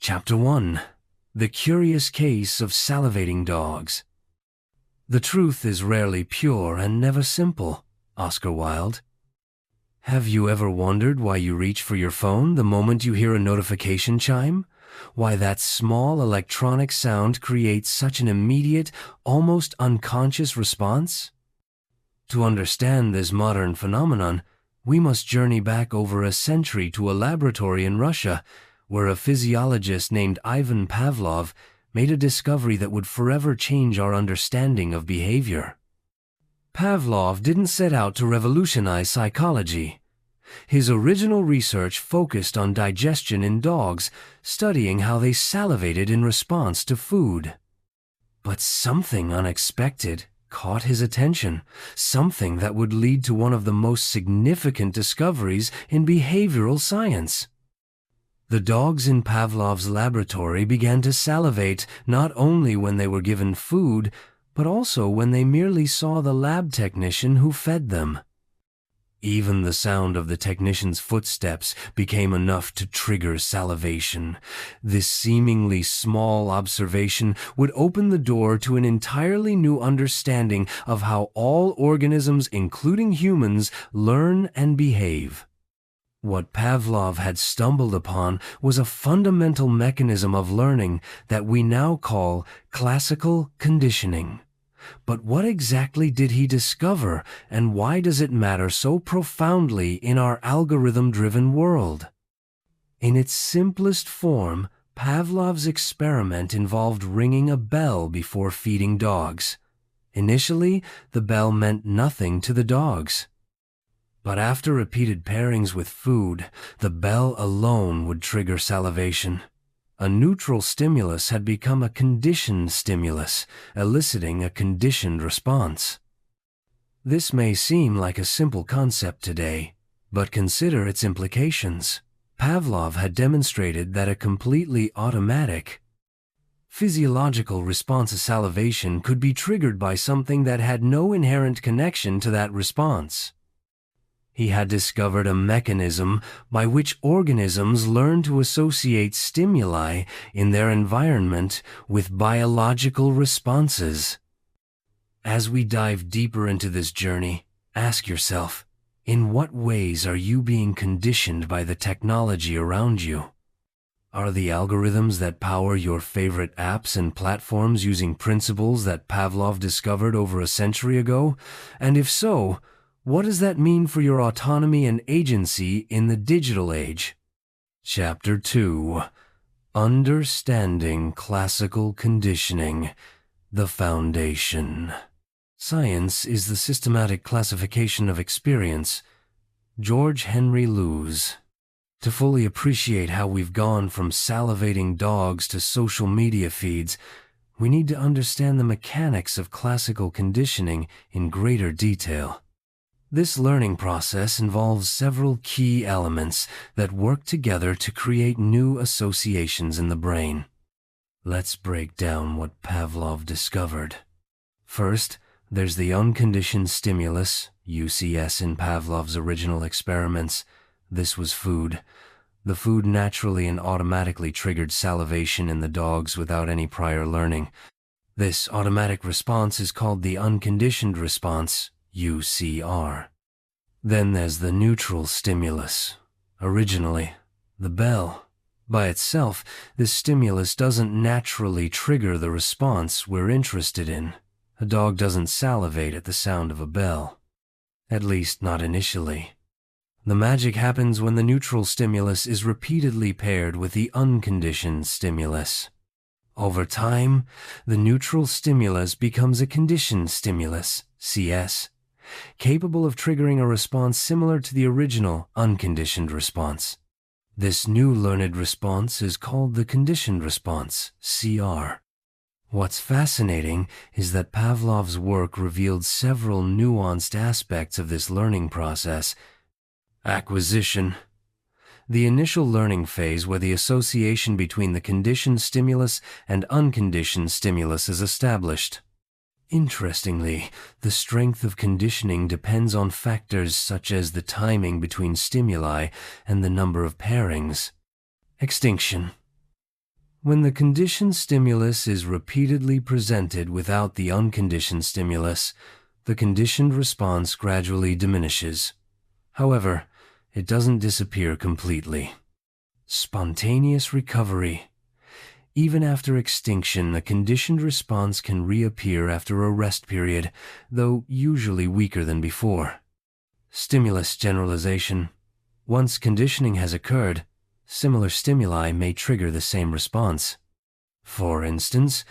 Chapter 1. The Curious Case of Salivating Dogs. The truth is rarely pure and never simple. Oscar Wilde. Have you ever wondered why you reach for your phone the moment you hear a notification chime? Why that small electronic sound creates such an immediate, almost unconscious response? To understand this modern phenomenon, we must journey back over a century to a laboratory in Russia, where a physiologist named Ivan Pavlov made a discovery that would forever change our understanding of behavior. Pavlov didn't set out to revolutionize psychology. His original research focused on digestion in dogs, studying how they salivated in response to food. But something unexpected caught his attention, something that would lead to one of the most significant discoveries in behavioral science. The dogs in Pavlov's laboratory began to salivate not only when they were given food, but also when they merely saw the lab technician who fed them. Even the sound of the technician's footsteps became enough to trigger salivation. This seemingly small observation would open the door to an entirely new understanding of how all organisms, including humans, learn and behave. What Pavlov had stumbled upon was a fundamental mechanism of learning that we now call classical conditioning. But what exactly did he discover, and why does it matter so profoundly in our algorithm-driven world? In its simplest form, Pavlov's experiment involved ringing a bell before feeding dogs. Initially, the bell meant nothing to the dogs. But after repeated pairings with food, the bell alone would trigger salivation. A neutral stimulus had become a conditioned stimulus, eliciting a conditioned response. This may seem like a simple concept today, but consider its implications. Pavlov had demonstrated that a completely automatic, physiological response to salivation could be triggered by something that had no inherent connection to that response. He had discovered a mechanism by which organisms learn to associate stimuli in their environment with biological responses. As we dive deeper into this journey, ask yourself, in what ways are you being conditioned by the technology around you? Are the algorithms that power your favorite apps and platforms using principles that Pavlov discovered over a century ago? And if so, what does that mean for your autonomy and agency in the digital age? Chapter 2. Understanding Classical Conditioning, the Foundation. Science is the systematic classification of experience. George Henry Lewes. To fully appreciate how we've gone from salivating dogs to social media feeds, we need to understand the mechanics of classical conditioning in greater detail. This learning process involves several key elements that work together to create new associations in the brain. Let's break down what Pavlov discovered. First, there's the unconditioned stimulus, UCS in Pavlov's original experiments. This was food. The food naturally and automatically triggered salivation in the dogs without any prior learning. This automatic response is called the unconditioned response, UCR. Then there's the neutral stimulus. Originally, the bell. By itself, this stimulus doesn't naturally trigger the response we're interested in. A dog doesn't salivate at the sound of a bell. At least not initially. The magic happens when the neutral stimulus is repeatedly paired with the unconditioned stimulus. Over time, the neutral stimulus becomes a conditioned stimulus, CS, capable of triggering a response similar to the original unconditioned response. This new learned response is called the conditioned response, CR. What's fascinating is that Pavlov's work revealed several nuanced aspects of this learning process. Acquisition. The initial learning phase where the association between the conditioned stimulus and unconditioned stimulus is established. Interestingly, the strength of conditioning depends on factors such as the timing between stimuli and the number of pairings. Extinction. When the conditioned stimulus is repeatedly presented without the unconditioned stimulus, the conditioned response gradually diminishes. However, it doesn't disappear completely. Spontaneous recovery. Even after extinction, the conditioned response can reappear after a rest period, though usually weaker than before. Stimulus generalization. Once conditioning has occurred, similar stimuli may trigger the same response. For instance,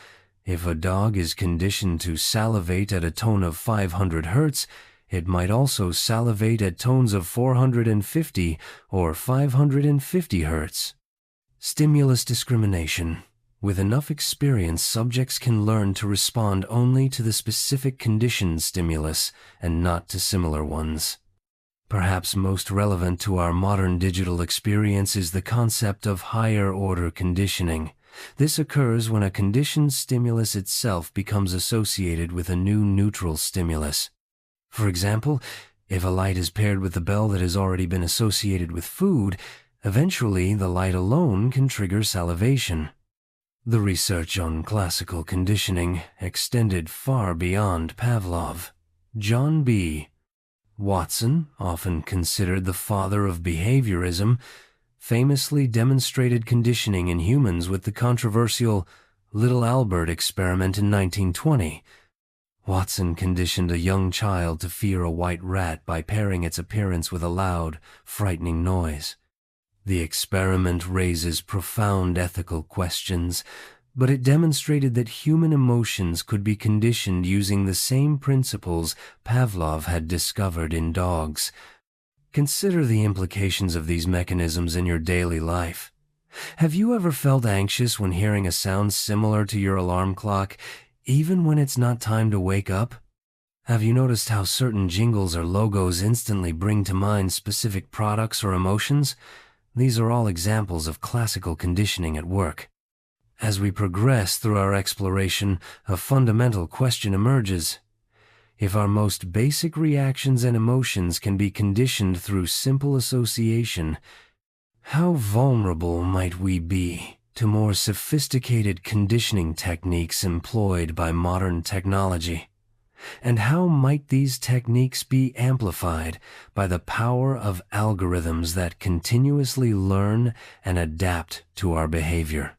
if a dog is conditioned to salivate at a tone of 500 Hz, it might also salivate at tones of 450 or 550 Hz. Stimulus discrimination. With enough experience, subjects can learn to respond only to the specific conditioned stimulus and not to similar ones. Perhaps most relevant to our modern digital experience is the concept of higher-order conditioning. This occurs when a conditioned stimulus itself becomes associated with a new neutral stimulus. For example, if a light is paired with a bell that has already been associated with food, eventually the light alone can trigger salivation. The research on classical conditioning extended far beyond Pavlov. John B. Watson, often considered the father of behaviorism, famously demonstrated conditioning in humans with the controversial Little Albert experiment in 1920. Watson conditioned a young child to fear a white rat by pairing its appearance with a loud, frightening noise. The experiment raises profound ethical questions, but it demonstrated that human emotions could be conditioned using the same principles Pavlov had discovered in dogs. Consider the implications of these mechanisms in your daily life. Have you ever felt anxious when hearing a sound similar to your alarm clock, even when it's not time to wake up? Have you noticed how certain jingles or logos instantly bring to mind specific products or emotions? These are all examples of classical conditioning at work. As we progress through our exploration, a fundamental question emerges. If our most basic reactions and emotions can be conditioned through simple association, how vulnerable might we be to more sophisticated conditioning techniques employed by modern technology? And how might these techniques be amplified by the power of algorithms that continuously learn and adapt to our behavior?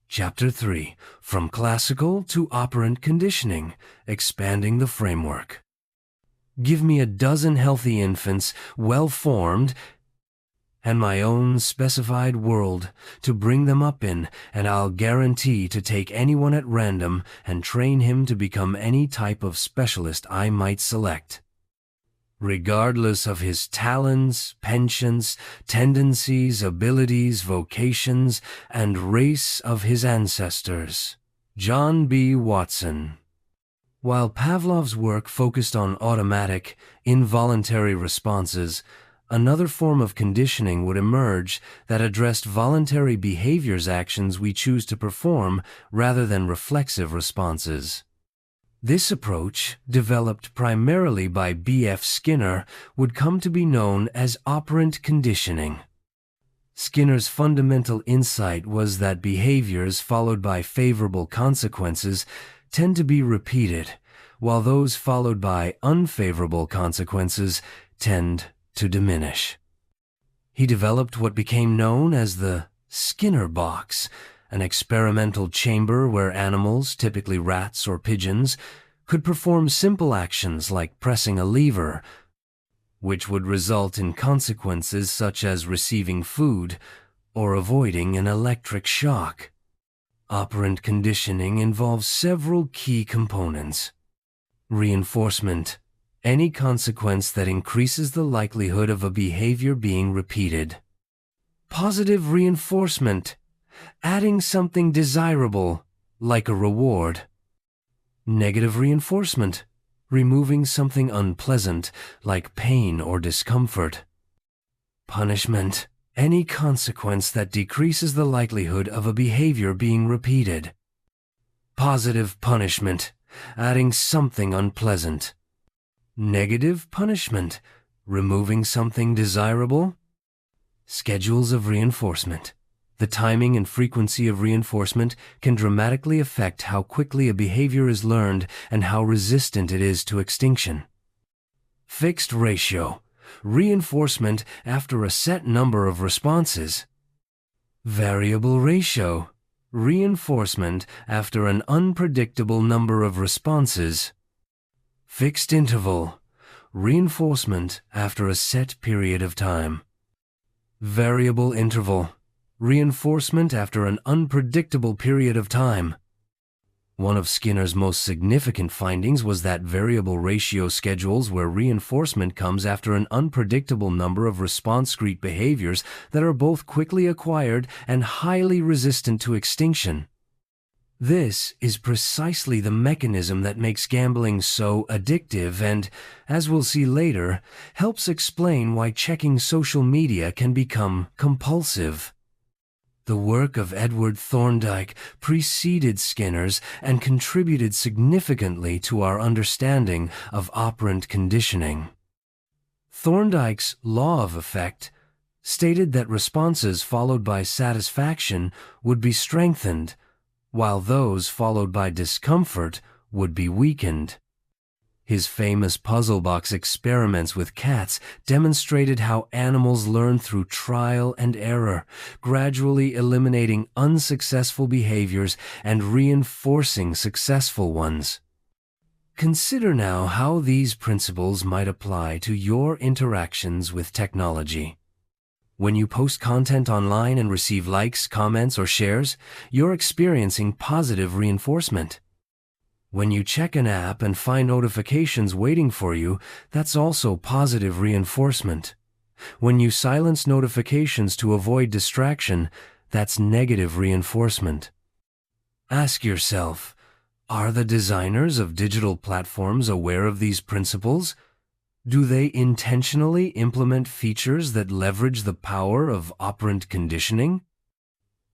Chapter 3. From Classical to Operant Conditioning, Expanding the Framework. Give me a dozen healthy infants, well-formed, and my own specified world to bring them up in, and I'll guarantee to take anyone at random and train him to become any type of specialist I might select, regardless of his talents, penchants, tendencies, abilities, vocations, and race of his ancestors. John B. Watson. While Pavlov's work focused on automatic, involuntary responses, another form of conditioning would emerge that addressed voluntary behaviors actions we choose to perform rather than reflexive responses. This approach, developed primarily by B.F. Skinner, would come to be known as operant conditioning. Skinner's fundamental insight was that behaviors followed by favorable consequences tend to be repeated, while those followed by unfavorable consequences tend to diminish. He developed what became known as the Skinner box, an experimental chamber where animals, typically rats or pigeons, could perform simple actions like pressing a lever, which would result in consequences such as receiving food or avoiding an electric shock. Operant conditioning involves several key components. Reinforcement. Any consequence that increases the likelihood of a behavior being repeated. Positive reinforcement. Adding something desirable, like a reward. Negative reinforcement. Removing something unpleasant, like pain or discomfort. Punishment. Any consequence that decreases the likelihood of a behavior being repeated. Positive punishment. Adding something unpleasant. Negative punishment. Removing something desirable. Schedules of reinforcement. The timing and frequency of reinforcement can dramatically affect how quickly a behavior is learned and how resistant it is to extinction. Fixed ratio, reinforcement after a set number of responses. Variable ratio, reinforcement after an unpredictable number of responses. Fixed interval, reinforcement after a set period of time. Variable interval, reinforcement after an unpredictable period of time. One of Skinner's most significant findings was that variable ratio schedules where reinforcement comes after an unpredictable number of response-discrete behaviors that are both quickly acquired and highly resistant to extinction. This is precisely the mechanism that makes gambling so addictive and, as we'll see later, helps explain why checking social media can become compulsive. The work of Edward Thorndike preceded Skinner's and contributed significantly to our understanding of operant conditioning. Thorndike's law of effect stated that responses followed by satisfaction would be strengthened, while those followed by discomfort would be weakened. His famous puzzle box experiments with cats demonstrated how animals learn through trial and error, gradually eliminating unsuccessful behaviors and reinforcing successful ones. Consider now how these principles might apply to your interactions with technology. When you post content online and receive likes, comments, or shares, you're experiencing positive reinforcement. When you check an app and find notifications waiting for you, that's also positive reinforcement. When you silence notifications to avoid distraction, that's negative reinforcement. Ask yourself, are the designers of digital platforms aware of these principles? Do they intentionally implement features that leverage the power of operant conditioning?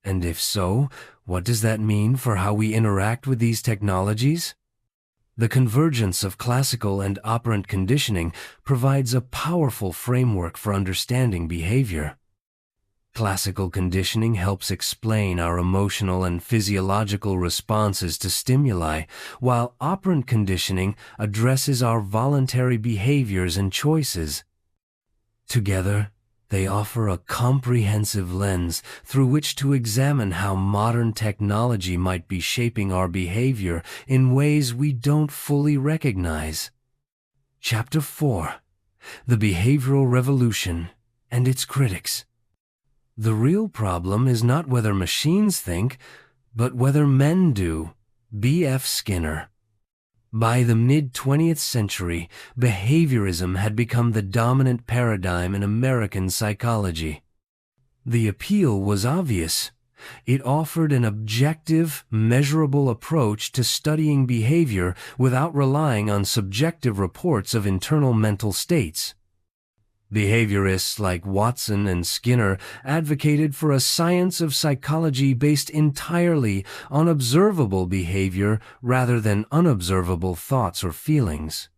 And if so, what does that mean for how we interact with these technologies? The convergence of classical and operant conditioning provides a powerful framework for understanding behavior. Classical conditioning helps explain our emotional and physiological responses to stimuli, while operant conditioning addresses our voluntary behaviors and choices. Together, they offer a comprehensive lens through which to examine how modern technology might be shaping our behavior in ways we don't fully recognize. Chapter 4: The Behavioral Revolution and Its Critics. The real problem is not whether machines think, but whether men do. B.F. Skinner. By the mid-20th century, behaviorism had become the dominant paradigm in American psychology. The appeal was obvious. It offered an objective, measurable approach to studying behavior without relying on subjective reports of internal mental states. Behaviorists like Watson and Skinner advocated for a science of psychology based entirely on observable behavior rather than unobservable thoughts or feelings.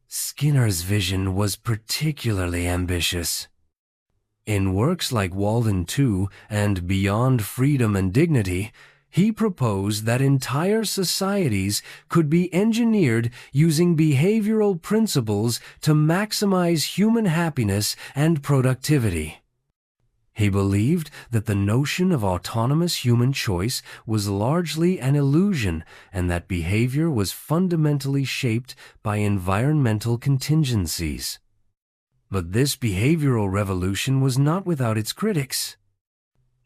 Skinner's vision was particularly ambitious. In works like Walden II and Beyond Freedom and Dignity, he proposed that entire societies could be engineered using behavioral principles to maximize human happiness and productivity. He believed that the notion of autonomous human choice was largely an illusion and that behavior was fundamentally shaped by environmental contingencies. But this behavioral revolution was not without its critics.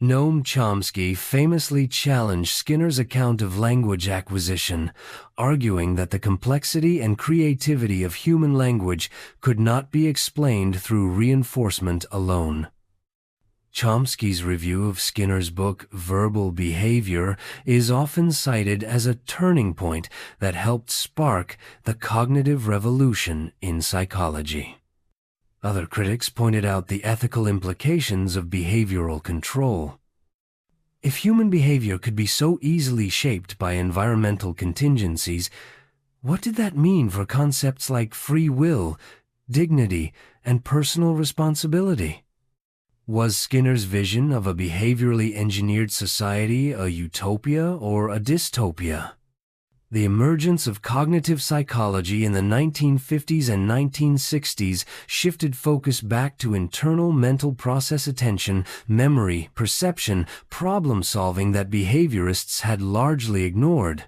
Noam Chomsky famously challenged Skinner's account of language acquisition, arguing that the complexity and creativity of human language could not be explained through reinforcement alone. Chomsky's review of Skinner's book Verbal Behavior is often cited as a turning point that helped spark the cognitive revolution in psychology. Other critics pointed out the ethical implications of behavioral control. If human behavior could be so easily shaped by environmental contingencies, what did that mean for concepts like free will, dignity, and personal responsibility? Was Skinner's vision of a behaviorally engineered society a utopia or a dystopia? The emergence of cognitive psychology in the 1950s and 1960s shifted focus back to internal mental process attention, memory, perception, problem-solving that behaviorists had largely ignored.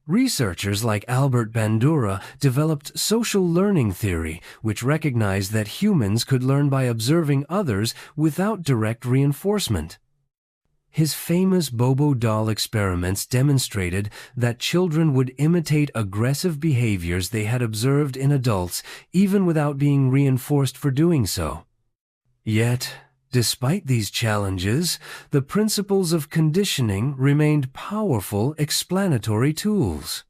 Researchers like Albert Bandura developed social learning theory, which recognized that humans could learn by observing others without direct reinforcement. His famous Bobo doll experiments demonstrated that children would imitate aggressive behaviors they had observed in adults even without being reinforced for doing so. Yet, despite these challenges, the principles of conditioning remained powerful explanatory tools.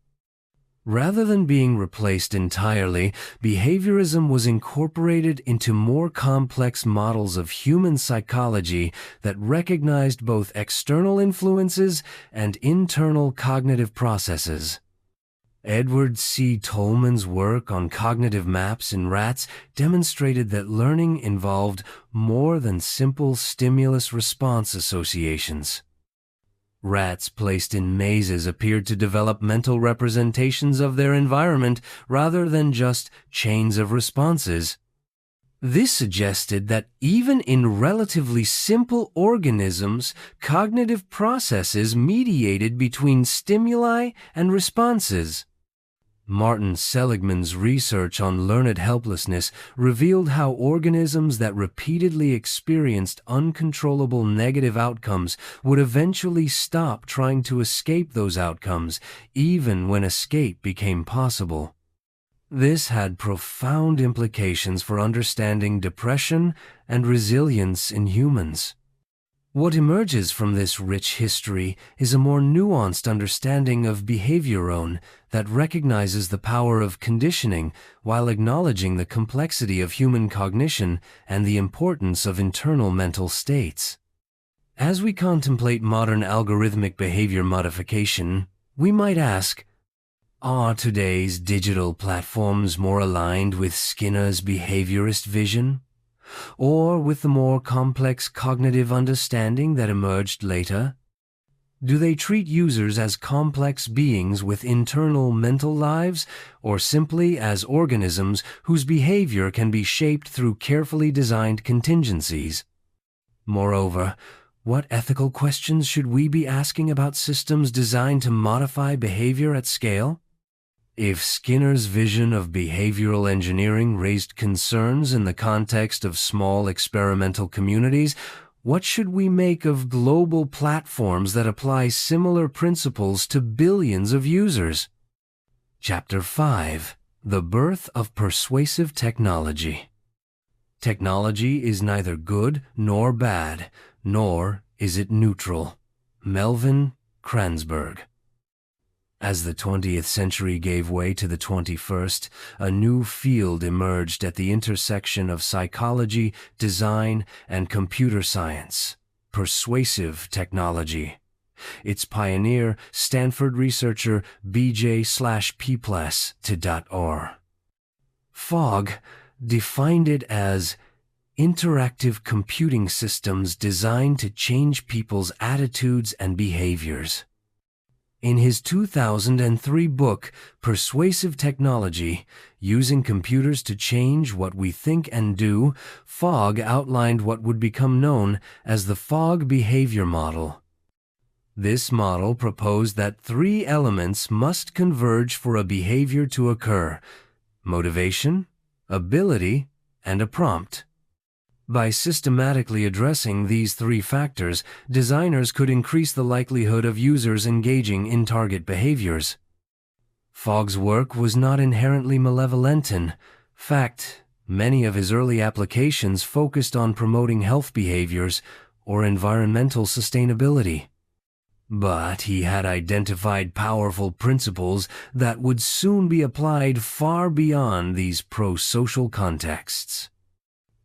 Rather than being replaced entirely, behaviorism was incorporated into more complex models of human psychology that recognized both external influences and internal cognitive processes. Edward C. Tolman's work on cognitive maps in rats demonstrated that learning involved more than simple stimulus-response associations. Rats placed in mazes appeared to develop mental representations of their environment rather than just chains of responses. This suggested that even in relatively simple organisms, cognitive processes mediated between stimuli and responses. Martin Seligman's research on learned helplessness revealed how organisms that repeatedly experienced uncontrollable negative outcomes would eventually stop trying to escape those outcomes, even when escape became possible. This had profound implications for understanding depression and resilience in humans. What emerges from this rich history is a more nuanced understanding of behaviorism that recognizes the power of conditioning while acknowledging the complexity of human cognition and the importance of internal mental states. As we contemplate modern algorithmic behavior modification, we might ask, are today's digital platforms more aligned with Skinner's behaviorist vision? Or with the more complex cognitive understanding that emerged later? Do they treat users as complex beings with internal mental lives, or simply as organisms whose behavior can be shaped through carefully designed contingencies? Moreover, what ethical questions should we be asking about systems designed to modify behavior at scale? If Skinner's vision of behavioral engineering raised concerns in the context of small experimental communities, what should we make of global platforms that apply similar principles to billions of users? Chapter 5: The Birth of Persuasive Technology. Technology is neither good nor bad, nor is it neutral. Melvin Kranzberg. As the 20th century gave way to the 21st, a new field emerged at the intersection of psychology, design, and computer science: persuasive technology. Its pioneer, Stanford researcher BJ/P+to.or. Fogg defined it as interactive computing systems designed to change people's attitudes and behaviors. In his 2003 book, Persuasive Technology, Using Computers to Change What We Think and Do, Fogg outlined what would become known as the Fogg behavior model. This model proposed that three elements must converge for a behavior to occur: motivation, ability, and a prompt. By systematically addressing these three factors, designers could increase the likelihood of users engaging in target behaviors. Fogg's work was not inherently malevolent. In fact, many of his early applications focused on promoting health behaviors or environmental sustainability. But he had identified powerful principles that would soon be applied far beyond these pro-social contexts.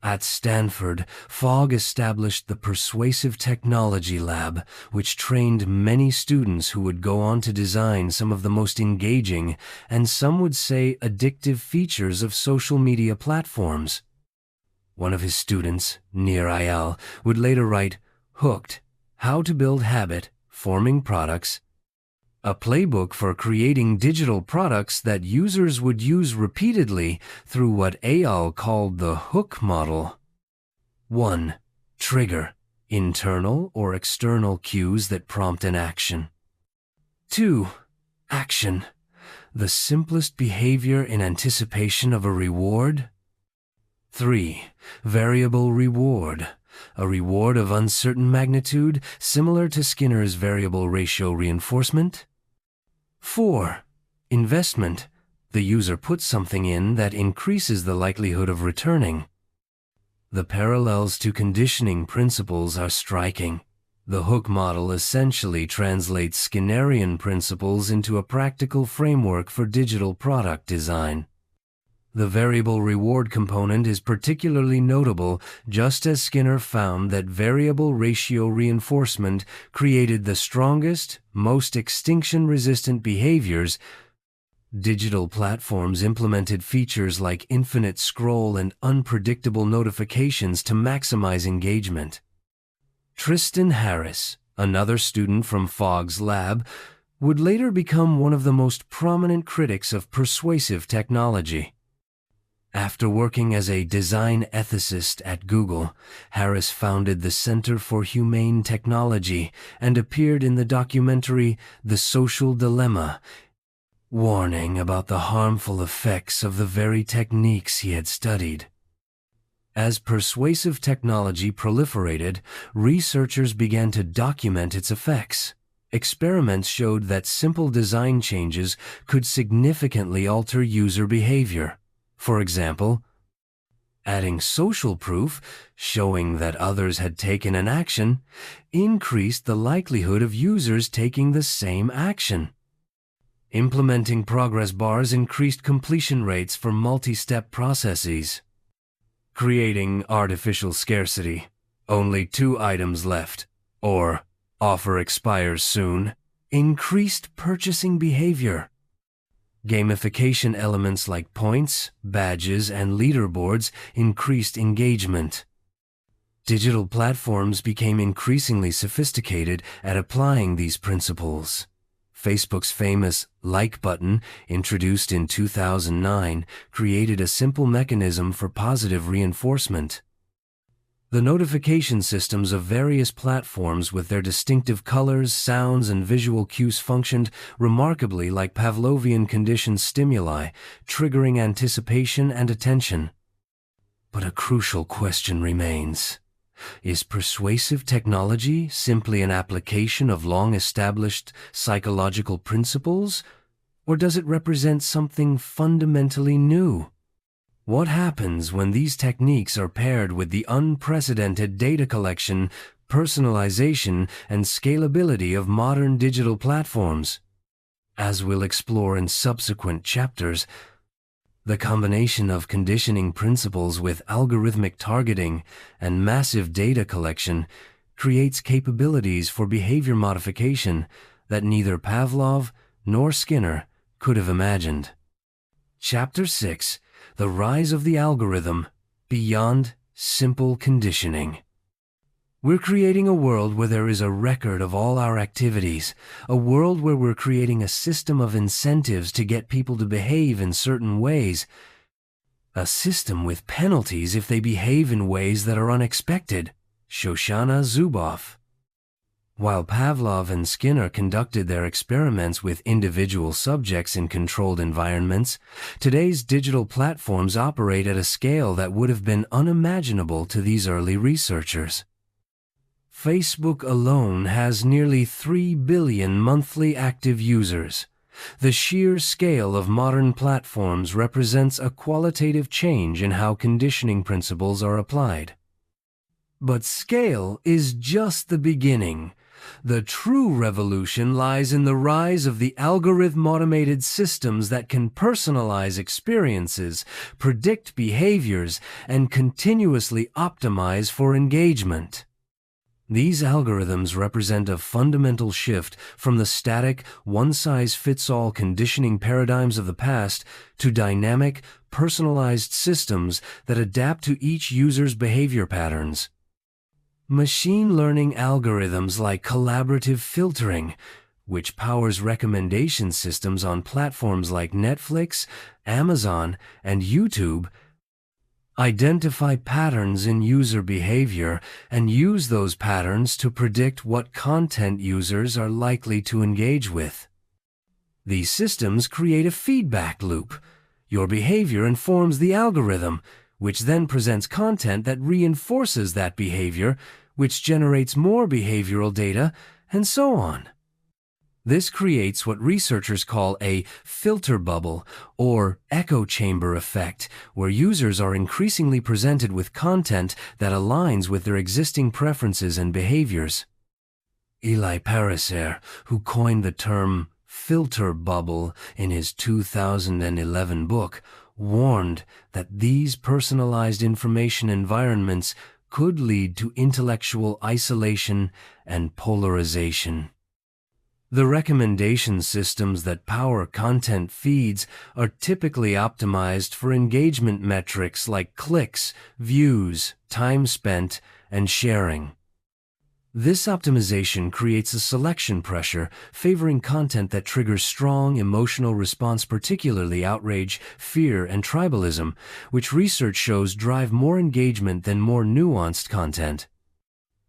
At Stanford, Fogg established the Persuasive Technology Lab, which trained many students who would go on to design some of the most engaging and some would say addictive features of social media platforms. One of his students, Nir Eyal, would later write, Hooked, How to Build Habit, Forming Products, a playbook for creating digital products that users would use repeatedly through what Eyal called the hook model. 1. Trigger, internal or external cues that prompt an action. 2. Action, the simplest behavior in anticipation of a reward. 3. Variable reward, a reward of uncertain magnitude similar to Skinner's variable ratio reinforcement. 4. Investment, the user puts something in that increases the likelihood of returning. The parallels to conditioning principles are striking. The hook model essentially translates Skinnerian principles into a practical framework for digital product design. The variable reward component is particularly notable, just as Skinner found that variable ratio reinforcement created the strongest, most extinction-resistant behaviors. Digital platforms implemented features like infinite scroll and unpredictable notifications to maximize engagement. Tristan Harris, another student from Fogg's lab, would later become one of the most prominent critics of persuasive technology. After working as a design ethicist at Google, Harris founded the Center for Humane Technology and appeared in the documentary The Social Dilemma, warning about the harmful effects of the very techniques he had studied. As persuasive technology proliferated, researchers began to document its effects. Experiments showed that simple design changes could significantly alter user behavior. For example, adding social proof, showing that others had taken an action, increased the likelihood of users taking the same action. Implementing progress bars increased completion rates for multi-step processes. Creating artificial scarcity, only 2 items left, or offer expires soon, increased purchasing behavior. Gamification elements like points, badges, and leaderboards increased engagement. Digital platforms became increasingly sophisticated at applying these principles. Facebook's famous like button, introduced in 2009, created a simple mechanism for positive reinforcement. The notification systems of various platforms with their distinctive colors, sounds, and visual cues functioned remarkably like Pavlovian conditioned stimuli, triggering anticipation and attention. But a crucial question remains. Is persuasive technology simply an application of long-established psychological principles, or does it represent something fundamentally new? What happens when these techniques are paired with the unprecedented data collection, personalization, and scalability of modern digital platforms? As we'll explore in subsequent chapters, the combination of conditioning principles with algorithmic targeting and massive data collection creates capabilities for behavior modification that neither Pavlov nor Skinner could have imagined. Chapter 6: The Rise of the Algorithm Beyond Simple Conditioning. We're creating a world where there is a record of all our activities, a world where we're creating a system of incentives to get people to behave in certain ways, a system with penalties if they behave in ways that are unexpected. Shoshana Zuboff. While Pavlov and Skinner conducted their experiments with individual subjects in controlled environments, today's digital platforms operate at a scale that would have been unimaginable to these early researchers. Facebook alone has nearly 3 billion monthly active users. The sheer scale of modern platforms represents a qualitative change in how conditioning principles are applied. But scale is just the beginning. The true revolution lies in the rise of the algorithm-automated systems that can personalize experiences, predict behaviors, and continuously optimize for engagement. These algorithms represent a fundamental shift from the static, one-size-fits-all conditioning paradigms of the past to dynamic, personalized systems that adapt to each user's behavior patterns. Machine learning algorithms like collaborative filtering, which powers recommendation systems on platforms like Netflix, Amazon, and YouTube, identify patterns in user behavior and use those patterns to predict what content users are likely to engage with. These systems create a feedback loop. Your behavior informs the algorithm, which then presents content that reinforces that behavior, which generates more behavioral data, and so on. This creates what researchers call a filter bubble or echo chamber effect, where users are increasingly presented with content that aligns with their existing preferences and behaviors. Eli Pariser, who coined the term filter bubble in his 2011 book, warned that these personalized information environments could lead to intellectual isolation and polarization. The recommendation systems that power content feeds are typically optimized for engagement metrics like clicks, views, time spent, and sharing. This optimization creates a selection pressure favoring content that triggers strong emotional response, particularly outrage, fear, and tribalism, which research shows drive more engagement than more nuanced content.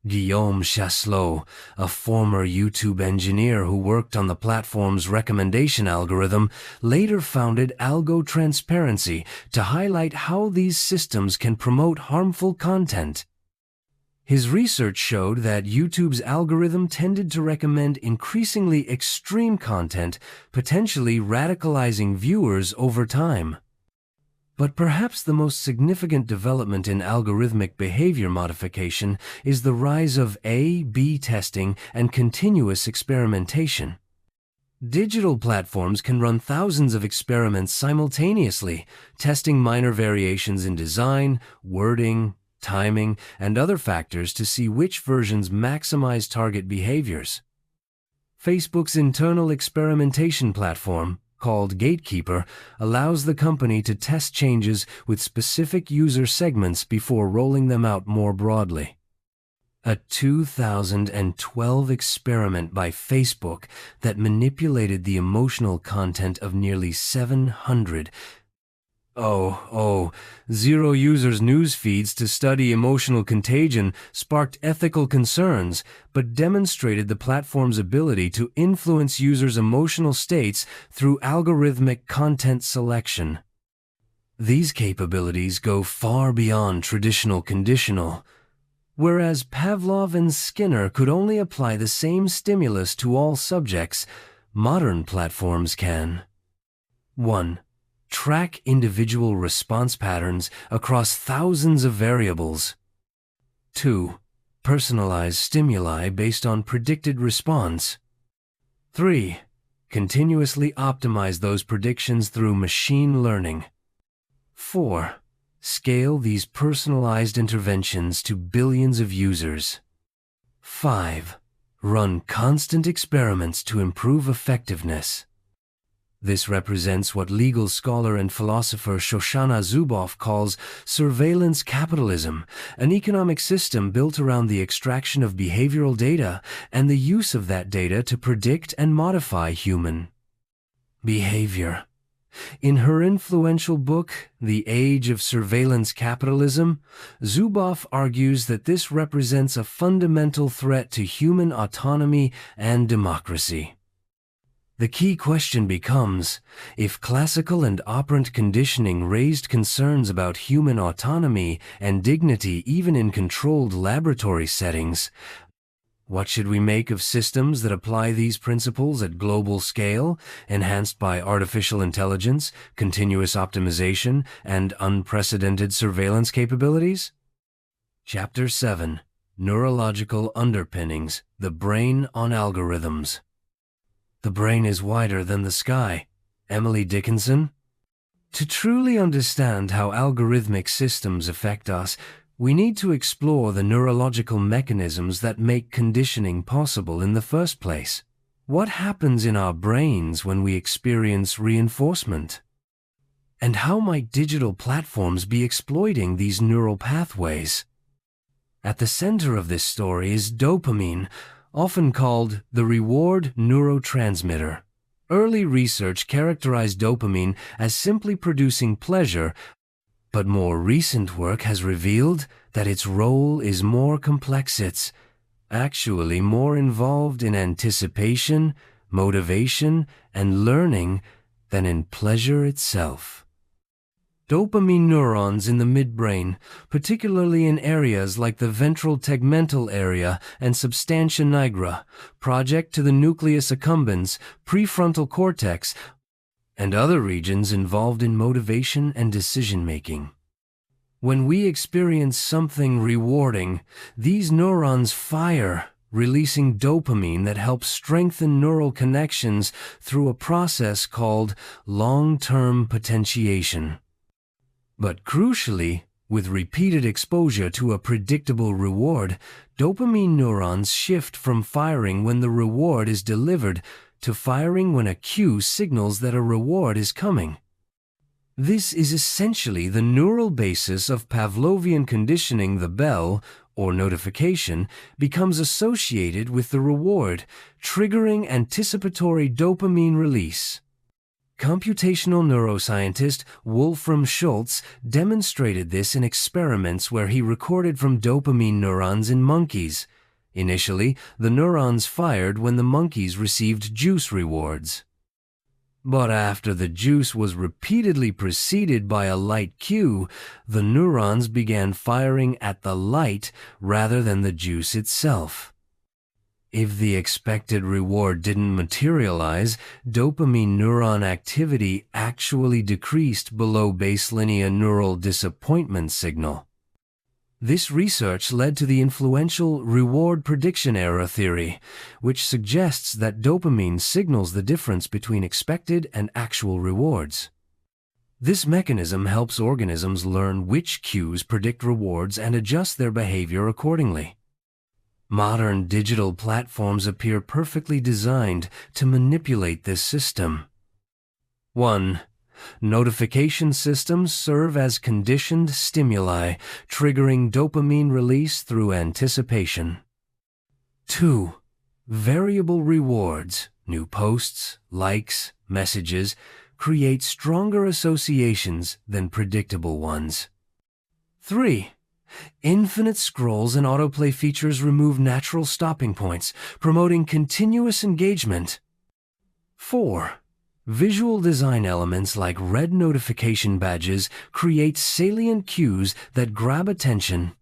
Guillaume Chaslot, a former YouTube engineer who worked on the platform's recommendation algorithm, later founded Algo Transparency to highlight how these systems can promote harmful content. His research showed that YouTube's algorithm tended to recommend increasingly extreme content, potentially radicalizing viewers over time. But perhaps the most significant development in algorithmic behavior modification is the rise of A/B testing and continuous experimentation. Digital platforms can run thousands of experiments simultaneously, testing minor variations in design, wording, timing, and other factors to see which versions maximize target behaviors. Facebook's internal experimentation platform, called Gatekeeper, allows the company to test changes with specific user segments before rolling them out more broadly. A 2012 experiment by Facebook that manipulated the emotional content of nearly 700 users' news feeds to study emotional contagion sparked ethical concerns, but demonstrated the platform's ability to influence users' emotional states through algorithmic content selection. These capabilities go far beyond traditional conditional. Whereas Pavlov and Skinner could only apply the same stimulus to all subjects, modern platforms can. 1. Track individual response patterns across thousands of variables. 2. Personalize stimuli based on predicted response. 3. Continuously optimize those predictions through machine learning. 4. Scale these personalized interventions to billions of users. 5. Run constant experiments to improve effectiveness. This represents what legal scholar and philosopher Shoshana Zuboff calls surveillance capitalism, an economic system built around the extraction of behavioral data and the use of that data to predict and modify human behavior. In her influential book, The Age of Surveillance Capitalism, Zuboff argues that this represents a fundamental threat to human autonomy and democracy. The key question becomes, if classical and operant conditioning raised concerns about human autonomy and dignity even in controlled laboratory settings, what should we make of systems that apply these principles at global scale, enhanced by artificial intelligence, continuous optimization, and unprecedented surveillance capabilities? Chapter 7. Neurological Underpinnings: The Brain on Algorithms. The brain is wider than the sky. Emily Dickinson. To truly understand how algorithmic systems affect us, we need to explore the neurological mechanisms that make conditioning possible in the first place. What happens in our brains when we experience reinforcement? And how might digital platforms be exploiting these neural pathways? At the center of this story is dopamine, often called the reward neurotransmitter. Early research characterized dopamine as simply producing pleasure, but more recent work has revealed that its role is more complex. It's actually more involved in anticipation, motivation, and learning than in pleasure itself. Dopamine neurons in the midbrain, particularly in areas like the ventral tegmental area and substantia nigra, project to the nucleus accumbens, prefrontal cortex, and other regions involved in motivation and decision-making. When we experience something rewarding, these neurons fire, releasing dopamine that helps strengthen neural connections through a process called long-term potentiation. But crucially, with repeated exposure to a predictable reward, dopamine neurons shift from firing when the reward is delivered to firing when a cue signals that a reward is coming. This is essentially the neural basis of Pavlovian conditioning. The bell, or notification, becomes associated with the reward, triggering anticipatory dopamine release. Computational neuroscientist Wolfram Schultz demonstrated this in experiments where he recorded from dopamine neurons in monkeys. Initially, the neurons fired when the monkeys received juice rewards. But after the juice was repeatedly preceded by a light cue, the neurons began firing at the light rather than the juice itself. If the expected reward didn't materialize, dopamine neuron activity actually decreased below baseline neural disappointment signal. This research led to the influential reward prediction error theory, which suggests that dopamine signals the difference between expected and actual rewards. This mechanism helps organisms learn which cues predict rewards and adjust their behavior accordingly. Modern digital platforms appear perfectly designed to manipulate this system. 1. Notification systems serve as conditioned stimuli, triggering dopamine release through anticipation. 2. Variable rewards, new posts, likes, messages, create stronger associations than predictable ones. 3. Infinite scrolls and autoplay features remove natural stopping points, promoting continuous engagement. 4. Visual design elements like red notification badges create salient cues that grab attention.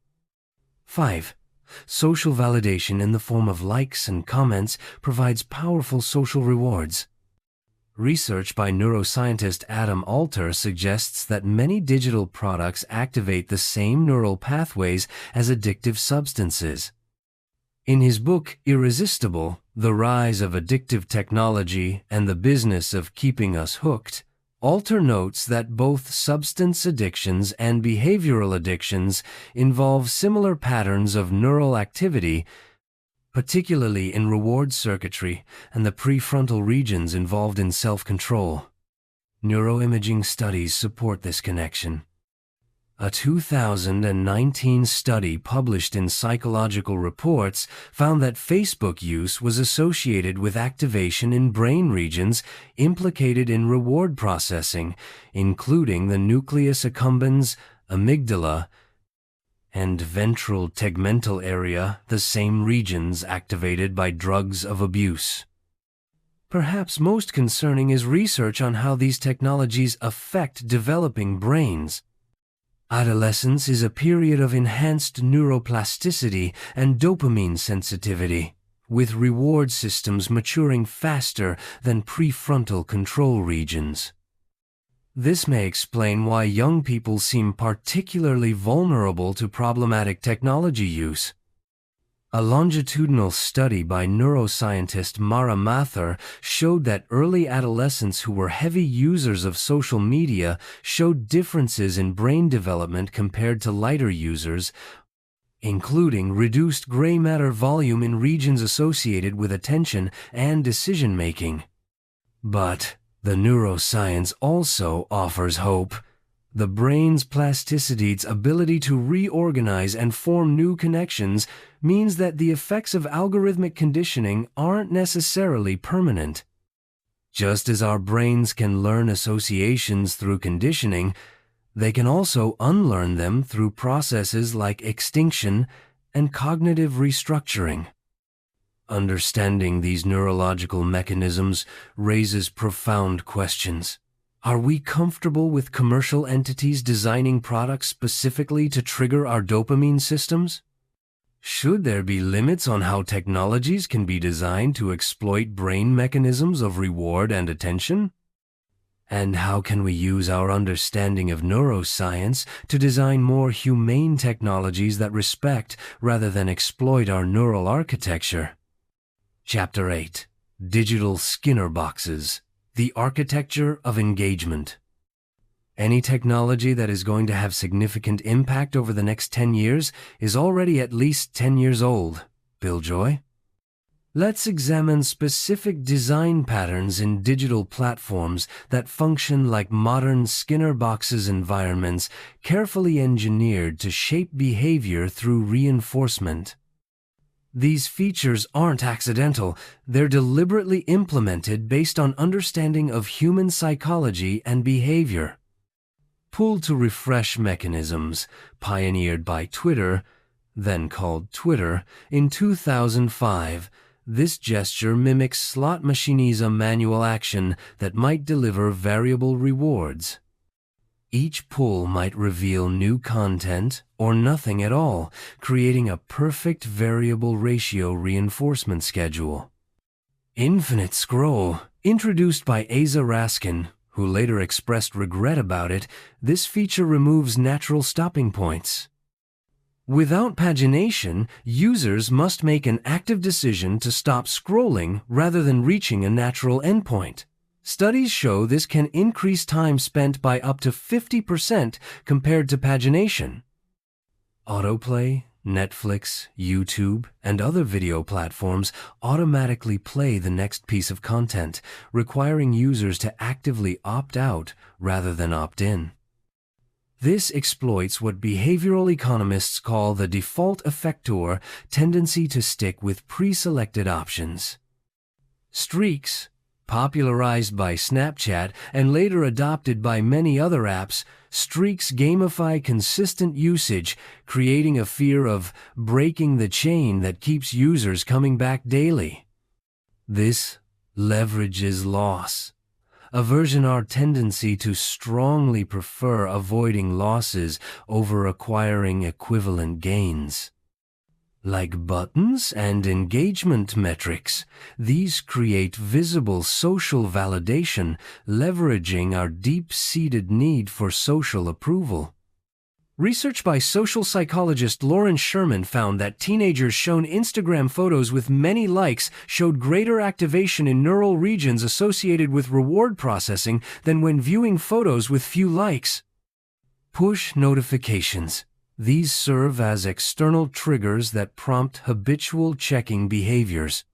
5. Social validation in the form of likes and comments provides powerful social rewards. Research by neuroscientist Adam Alter suggests that many digital products activate the same neural pathways as addictive substances. In his book Irresistible, The Rise of Addictive Technology and the Business of Keeping Us Hooked, Alter notes that both substance addictions and behavioral addictions involve similar patterns of neural activity, particularly in reward circuitry and the prefrontal regions involved in self-control. Neuroimaging studies support this connection. A 2019 study published in Psychological Reports found that Facebook use was associated with activation in brain regions implicated in reward processing, including the nucleus accumbens, amygdala, and ventral tegmental area, the same regions activated by drugs of abuse. Perhaps most concerning is research on how these technologies affect developing brains. Adolescence is a period of enhanced neuroplasticity and dopamine sensitivity, with reward systems maturing faster than prefrontal control regions. This may explain why young people seem particularly vulnerable to problematic technology use. A longitudinal study by neuroscientist Mara Mathur showed that early adolescents who were heavy users of social media showed differences in brain development compared to lighter users, including reduced gray matter volume in regions associated with attention and decision-making. But the neuroscience also offers hope. The brain's plasticity, its ability to reorganize and form new connections, means that the effects of algorithmic conditioning aren't necessarily permanent. Just as our brains can learn associations through conditioning, they can also unlearn them through processes like extinction and cognitive restructuring. Understanding these neurological mechanisms raises profound questions. Are we comfortable with commercial entities designing products specifically to trigger our dopamine systems? Should there be limits on how technologies can be designed to exploit brain mechanisms of reward and attention? And how can we use our understanding of neuroscience to design more humane technologies that respect rather than exploit our neural architecture? Chapter 8: Digital Skinner Boxes. The Architecture of Engagement. Any technology that is going to have significant impact over the next 10 years is already at least 10 years old. Bill Joy? Let's examine specific design patterns in digital platforms that function like modern Skinner boxes environments, carefully engineered to shape behavior through reinforcement. These features aren't accidental. They're deliberately implemented based on understanding of human psychology and behavior. Pull-to-refresh mechanisms, pioneered by Twitter, then called Twitter, in 2005, this gesture mimics slot machinism manual action that might deliver variable rewards. Each pull might reveal new content or nothing at all, creating a perfect variable ratio reinforcement schedule. Infinite scroll, introduced by Asa Raskin, who later expressed regret about it, this feature removes natural stopping points. Without pagination, users must make an active decision to stop scrolling rather than reaching a natural endpoint. Studies show this can increase time spent by up to 50% compared to pagination. Autoplay, Netflix, YouTube, and other video platforms automatically play the next piece of content, requiring users to actively opt out rather than opt in. This exploits what behavioral economists call the default effector tendency to stick with pre-selected options. Streaks, popularized by Snapchat and later adopted by many other apps, streaks gamify consistent usage, creating a fear of breaking the chain that keeps users coming back daily. This leverages loss, aversion, our tendency to strongly prefer avoiding losses over acquiring equivalent gains. Like buttons and engagement metrics, these create visible social validation, leveraging our deep-seated need for social approval. Research by social psychologist Lauren Sherman found that teenagers shown Instagram photos with many likes showed greater activation in neural regions associated with reward processing than when viewing photos with few likes. Push notifications. These serve as external triggers that prompt habitual checking behaviors.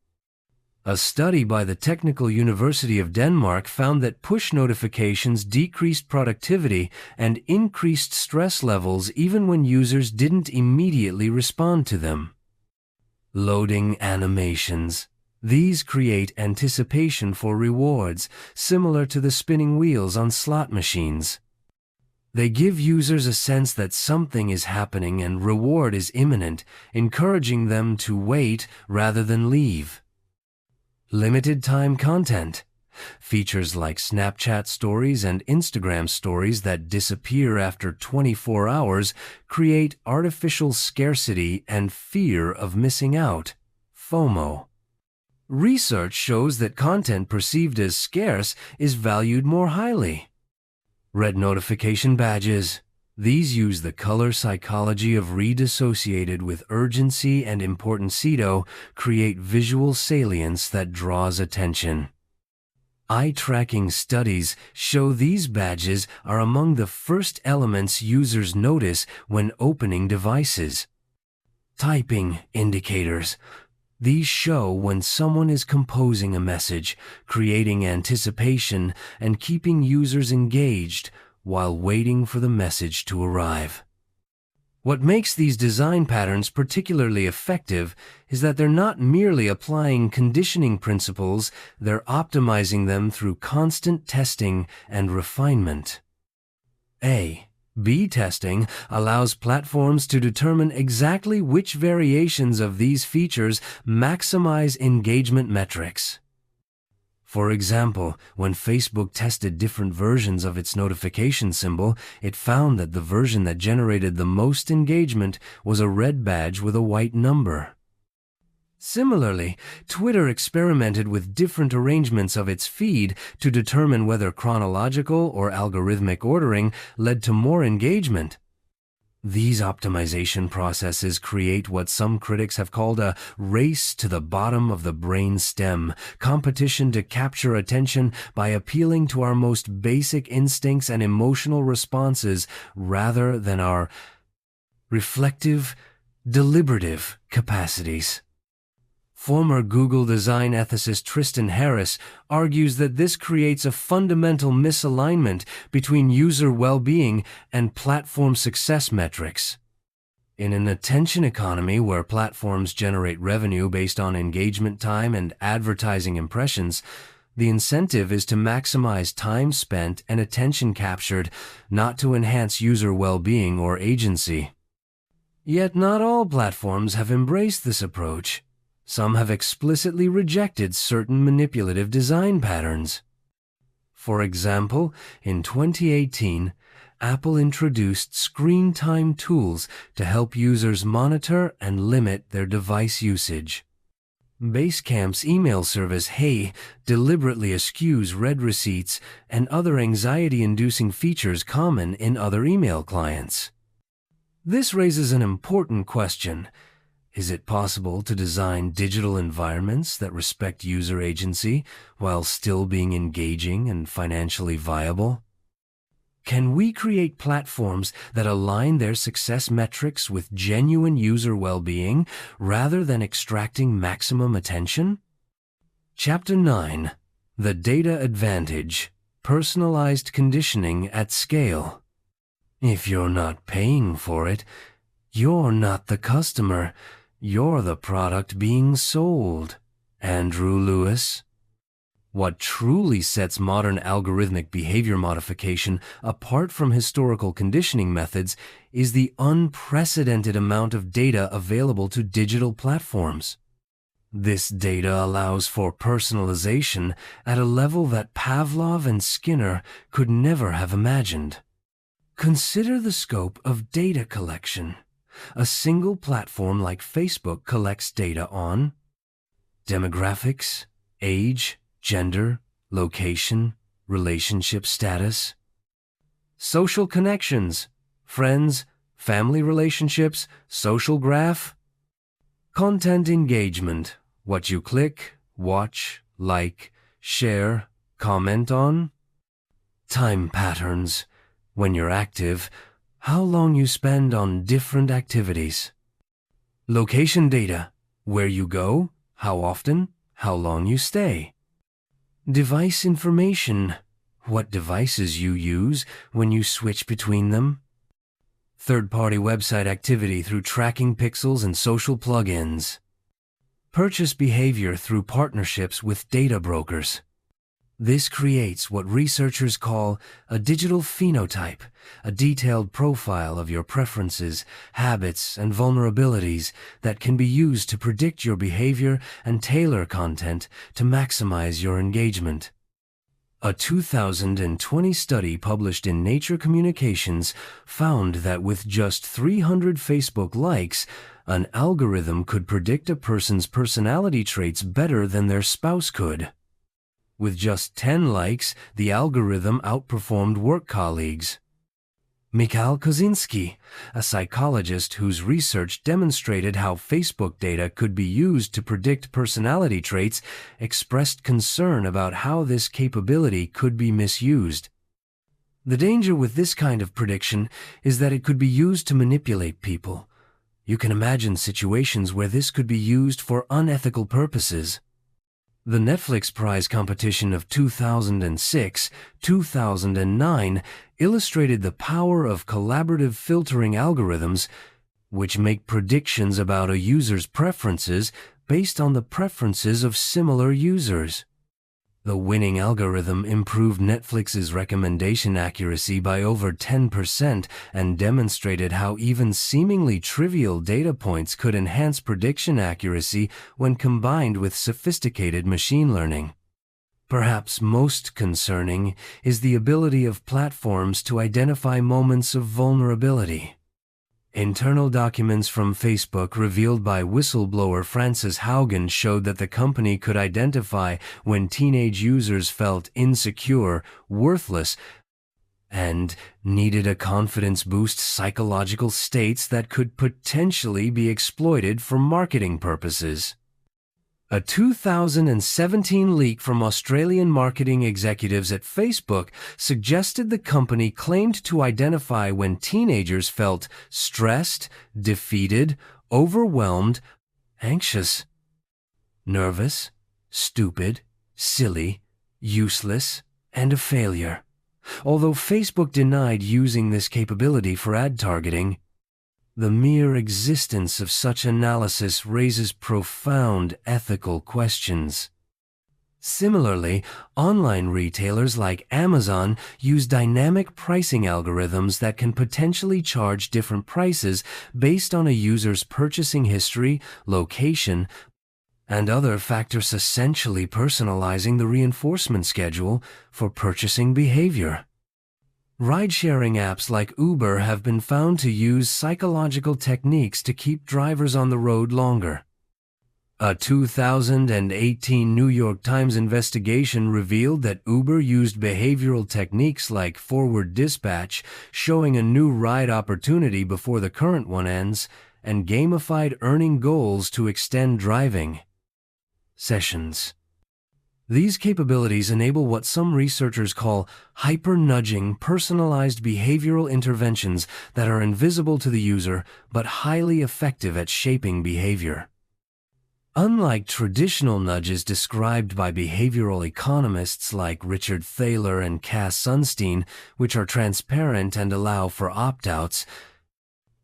A study by the Technical University of Denmark found that push notifications decreased productivity and increased stress levels even when users didn't immediately respond to them. Loading animations. These create anticipation for rewards, similar to the spinning wheels on slot machines. They give users a sense that something is happening and reward is imminent, encouraging them to wait rather than leave. Limited time content. Features like Snapchat stories and Instagram stories that disappear after 24 hours create artificial scarcity and fear of missing out, FOMO. Research shows that content perceived as scarce is valued more highly. Red notification badges. These use the color psychology of read associated with urgency and importancito, create visual salience that draws attention. Eye-tracking studies show these badges are among the first elements users notice when opening devices. Typing indicators. These show when someone is composing a message, creating anticipation, and keeping users engaged while waiting for the message to arrive. What makes these design patterns particularly effective is that they're not merely applying conditioning principles, they're optimizing them through constant testing and refinement. A/B testing allows platforms to determine exactly which variations of these features maximize engagement metrics. For example, when Facebook tested different versions of its notification symbol, it found that the version that generated the most engagement was a red badge with a white number. Similarly, Twitter experimented with different arrangements of its feed to determine whether chronological or algorithmic ordering led to more engagement. These optimization processes create what some critics have called a race to the bottom of the brain stem, competition to capture attention by appealing to our most basic instincts and emotional responses rather than our reflective, deliberative capacities. Former Google design ethicist Tristan Harris argues that this creates a fundamental misalignment between user well-being and platform success metrics. In an attention economy where platforms generate revenue based on engagement time and advertising impressions, the incentive is to maximize time spent and attention captured, not to enhance user well-being or agency. Yet not all platforms have embraced this approach. Some have explicitly rejected certain manipulative design patterns. For example, in 2018, Apple introduced screen time tools to help users monitor and limit their device usage. Basecamp's email service Hey deliberately eschews read receipts and other anxiety-inducing features common in other email clients. This raises an important question. Is it possible to design digital environments that respect user agency while still being engaging and financially viable? Can we create platforms that align their success metrics with genuine user well-being rather than extracting maximum attention? Chapter 9. The Data Advantage: Personalized Conditioning at Scale. If you're not paying for it, you're not the customer. You're the product being sold. Andrew Lewis. What truly sets modern algorithmic behavior modification apart from historical conditioning methods is the unprecedented amount of data available to digital platforms. This data allows for personalization at a level that Pavlov and Skinner could never have imagined. Consider the scope of data collection. A single platform like Facebook collects data on demographics, age, gender, location, relationship status, social connections, friends, family relationships, social graph, content engagement, what you click, watch, like, share, comment on, time patterns, when you're active, how long you spend on different activities. Location data, where you go, how often, how long you stay. Device information, what devices you use when you switch between them. Third-party website activity through tracking pixels and social plugins. Purchase behavior through partnerships with data brokers. This creates what researchers call a digital phenotype, a detailed profile of your preferences, habits, and vulnerabilities that can be used to predict your behavior and tailor content to maximize your engagement. A 2020 study published in Nature Communications found that with just 300 Facebook likes, an algorithm could predict a person's personality traits better than their spouse could. With just 10 likes, the algorithm outperformed work colleagues. Mikhail Kozinski, a psychologist whose research demonstrated how Facebook data could be used to predict personality traits, expressed concern about how this capability could be misused. The danger with this kind of prediction is that it could be used to manipulate people. You can imagine situations where this could be used for unethical purposes. The Netflix prize competition of 2006-2009 illustrated the power of collaborative filtering algorithms, which make predictions about a user's preferences based on the preferences of similar users. The winning algorithm improved Netflix's recommendation accuracy by over 10% and demonstrated how even seemingly trivial data points could enhance prediction accuracy when combined with sophisticated machine learning. Perhaps most concerning is the ability of platforms to identify moments of vulnerability. Internal documents from Facebook revealed by whistleblower Frances Haugen showed that the company could identify when teenage users felt insecure, worthless, and needed a confidence boost, psychological states that could potentially be exploited for marketing purposes. A 2017 leak from Australian marketing executives at Facebook suggested the company claimed to identify when teenagers felt stressed, defeated, overwhelmed, anxious, nervous, stupid, silly, useless, and a failure. Although Facebook denied using this capability for ad targeting, the mere existence of such analysis raises profound ethical questions. Similarly, online retailers like Amazon use dynamic pricing algorithms that can potentially charge different prices based on a user's purchasing history, location, and other factors, essentially personalizing the reinforcement schedule for purchasing behavior. Ride-sharing apps like Uber have been found to use psychological techniques to keep drivers on the road longer. A 2018 New York Times investigation revealed that Uber used behavioral techniques like forward dispatch, showing a new ride opportunity before the current one ends, and gamified earning goals to extend driving sessions. These capabilities enable what some researchers call hyper-nudging, personalized behavioral interventions that are invisible to the user but highly effective at shaping behavior. Unlike traditional nudges described by behavioral economists like Richard Thaler and Cass Sunstein, which are transparent and allow for opt-outs,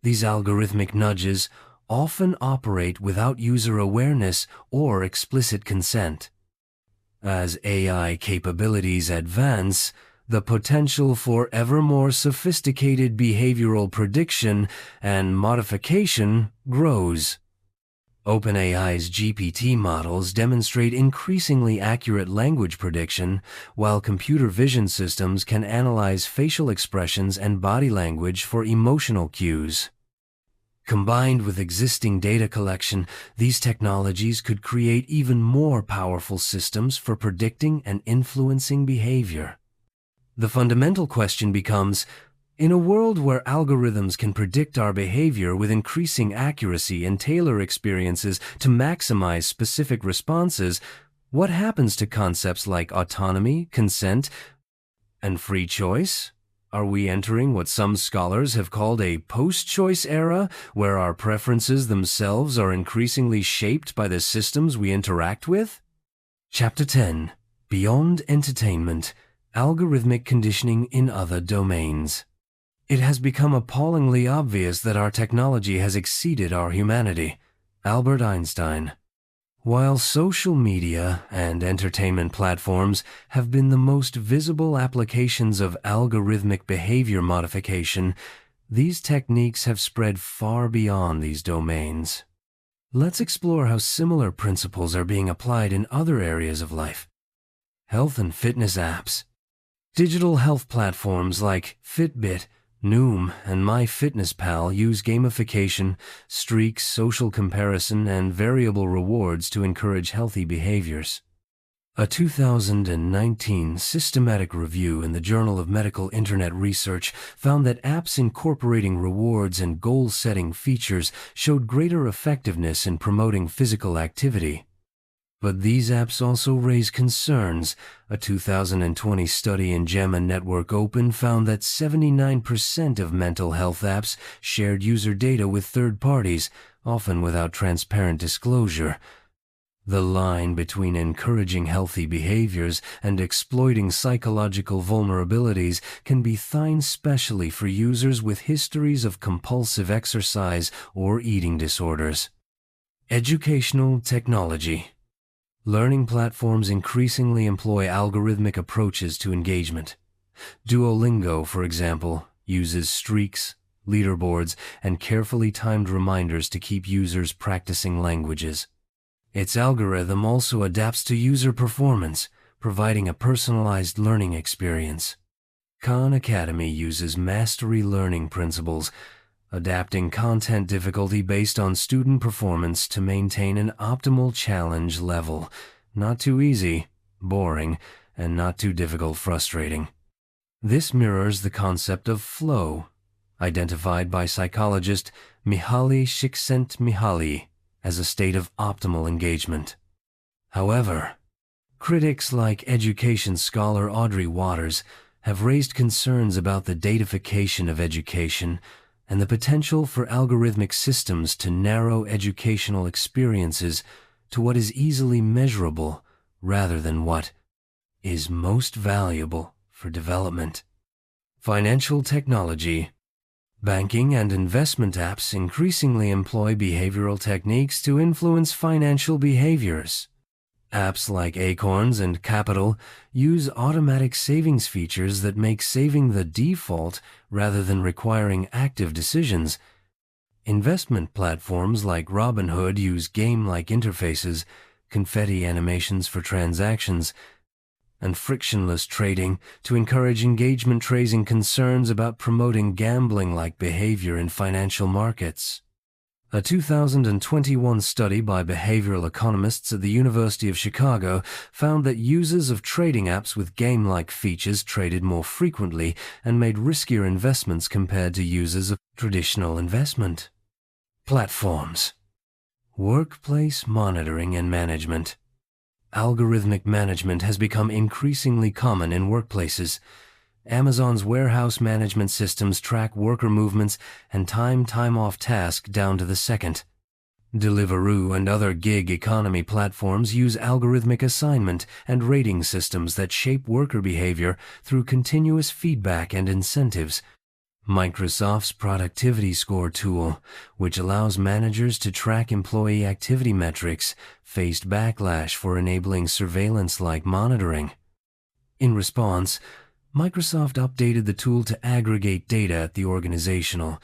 these algorithmic nudges often operate without user awareness or explicit consent. As AI capabilities advance, the potential for ever more sophisticated behavioral prediction and modification grows. OpenAI's GPT models demonstrate increasingly accurate language prediction, while computer vision systems can analyze facial expressions and body language for emotional cues. Combined with existing data collection, these technologies could create even more powerful systems for predicting and influencing behavior. The fundamental question becomes, in a world where algorithms can predict our behavior with increasing accuracy and tailor experiences to maximize specific responses, what happens to concepts like autonomy, consent, and free choice? Are we entering what some scholars have called a post-choice era, where our preferences themselves are increasingly shaped by the systems we interact with? Chapter 10. Beyond Entertainment: Algorithmic Conditioning in Other Domains. It has become appallingly obvious that our technology has exceeded our humanity. Albert Einstein. While social media and entertainment platforms have been the most visible applications of algorithmic behavior modification, these techniques have spread far beyond these domains. Let's explore how similar principles are being applied in other areas of life. Health and fitness apps. Digital health platforms like Fitbit, Noom, and MyFitnessPal use gamification, streaks, social comparison, and variable rewards to encourage healthy behaviors. A 2019 systematic review in the Journal of Medical Internet Research found that apps incorporating rewards and goal-setting features showed greater effectiveness in promoting physical activity. But these apps also raise concerns. A 2020 study in JAMA Network Open found that 79% of mental health apps shared user data with third parties, often without transparent disclosure. The line between encouraging healthy behaviors and exploiting psychological vulnerabilities can be thin, especially for users with histories of compulsive exercise or eating disorders. Educational technology. Learning platforms increasingly employ algorithmic approaches to engagement. Duolingo, for example, uses streaks, leaderboards, and carefully timed reminders to keep users practicing languages. Its algorithm also adapts to user performance, providing a personalized learning experience. Khan Academy uses mastery learning principles, adapting content difficulty based on student performance to maintain an optimal challenge level. Not too easy, boring, and not too difficult, frustrating. This mirrors the concept of flow, identified by psychologist Mihaly Csikszentmihalyi as a state of optimal engagement. However, critics like education scholar Audrey Waters have raised concerns about the datafication of education and the potential for algorithmic systems to narrow educational experiences to what is easily measurable rather than what is most valuable for development. Financial technology. Banking and investment apps increasingly employ behavioral techniques to influence financial behaviors. Apps like Acorns and Capital use automatic savings features that make saving the default rather than requiring active decisions. Investment platforms like Robinhood use game-like interfaces, confetti animations for transactions, and frictionless trading to encourage engagement, raising concerns about promoting gambling-like behavior in financial markets. A 2021 study by behavioral economists at the University of Chicago found that users of trading apps with game-like features traded more frequently and made riskier investments compared to users of traditional investment platforms. Workplace monitoring and management. Algorithmic management has become increasingly common in workplaces. Amazon's warehouse management systems track worker movements and time-off tasks down to the second. Deliveroo and other gig economy platforms use algorithmic assignment and rating systems that shape worker behavior through continuous feedback and incentives. Microsoft's productivity score tool, which allows managers to track employee activity metrics, faced backlash for enabling surveillance-like monitoring. In response, Microsoft updated the tool to aggregate data at the organizational,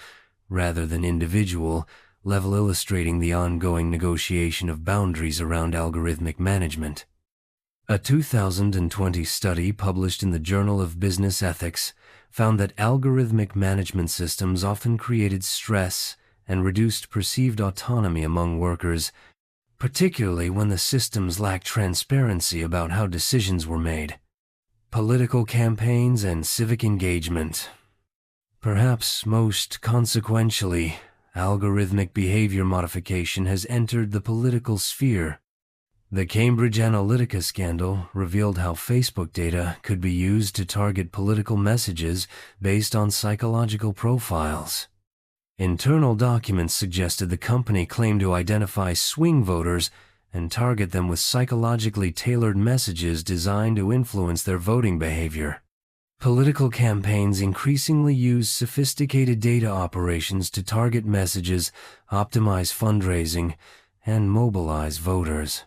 rather than individual, level, illustrating the ongoing negotiation of boundaries around algorithmic management. A 2020 study published in the Journal of Business Ethics found that algorithmic management systems often created stress and reduced perceived autonomy among workers, particularly when the systems lacked transparency about how decisions were made. Political campaigns and civic engagement. Perhaps most consequentially, algorithmic behavior modification has entered the political sphere. The Cambridge Analytica scandal revealed how Facebook data could be used to target political messages based on psychological profiles. Internal documents suggested the company claimed to identify swing voters and target them with psychologically tailored messages designed to influence their voting behavior. Political campaigns increasingly use sophisticated data operations to target messages, optimize fundraising, and mobilize voters.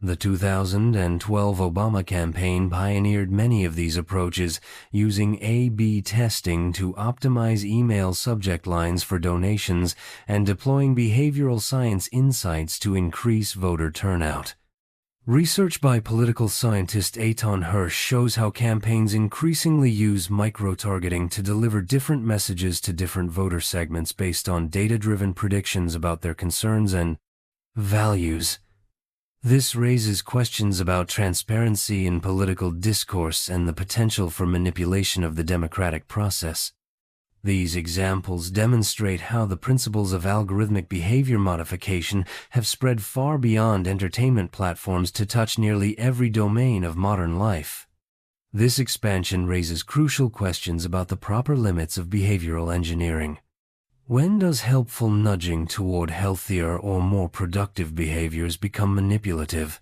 The 2012 Obama campaign pioneered many of these approaches, using A/B testing to optimize email subject lines for donations and deploying behavioral science insights to increase voter turnout. Research by political scientist Eitan Hirsch shows how campaigns increasingly use micro-targeting to deliver different messages to different voter segments based on data-driven predictions about their concerns and values. This raises questions about transparency in political discourse and the potential for manipulation of the democratic process. These examples demonstrate how the principles of algorithmic behavior modification have spread far beyond entertainment platforms to touch nearly every domain of modern life. This expansion raises crucial questions about the proper limits of behavioral engineering. When does helpful nudging toward healthier or more productive behaviors become manipulative?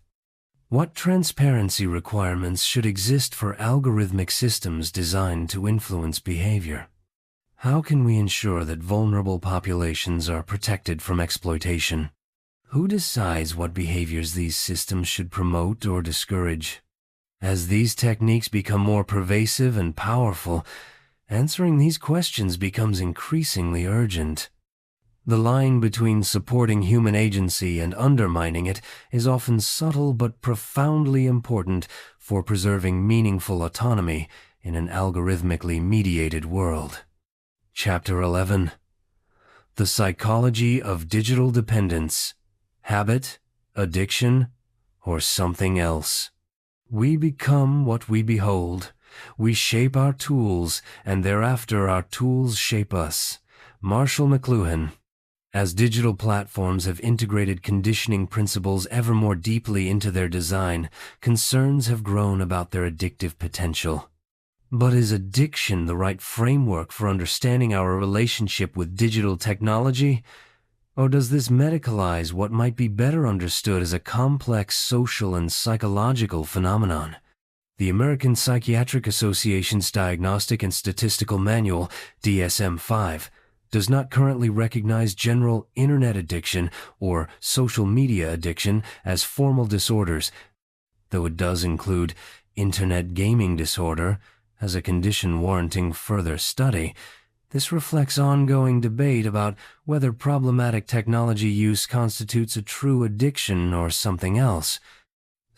What transparency requirements should exist for algorithmic systems designed to influence behavior? How can we ensure that vulnerable populations are protected from exploitation? Who decides what behaviors these systems should promote or discourage? As these techniques become more pervasive and powerful, answering these questions becomes increasingly urgent. The line between supporting human agency and undermining it is often subtle but profoundly important for preserving meaningful autonomy in an algorithmically mediated world. Chapter 11. The Psychology of Digital Dependence, Habit, Addiction, or Something Else. We become what we behold. We shape our tools, and thereafter our tools shape us. Marshall McLuhan. As digital platforms have integrated conditioning principles ever more deeply into their design, concerns have grown about their addictive potential. But is addiction the right framework for understanding our relationship with digital technology? Or does this medicalize what might be better understood as a complex social and psychological phenomenon? The American Psychiatric Association's Diagnostic and Statistical Manual, DSM-5, does not currently recognize general internet addiction or social media addiction as formal disorders, though it does include internet gaming disorder as a condition warranting further study. This reflects ongoing debate about whether problematic technology use constitutes a true addiction or something else.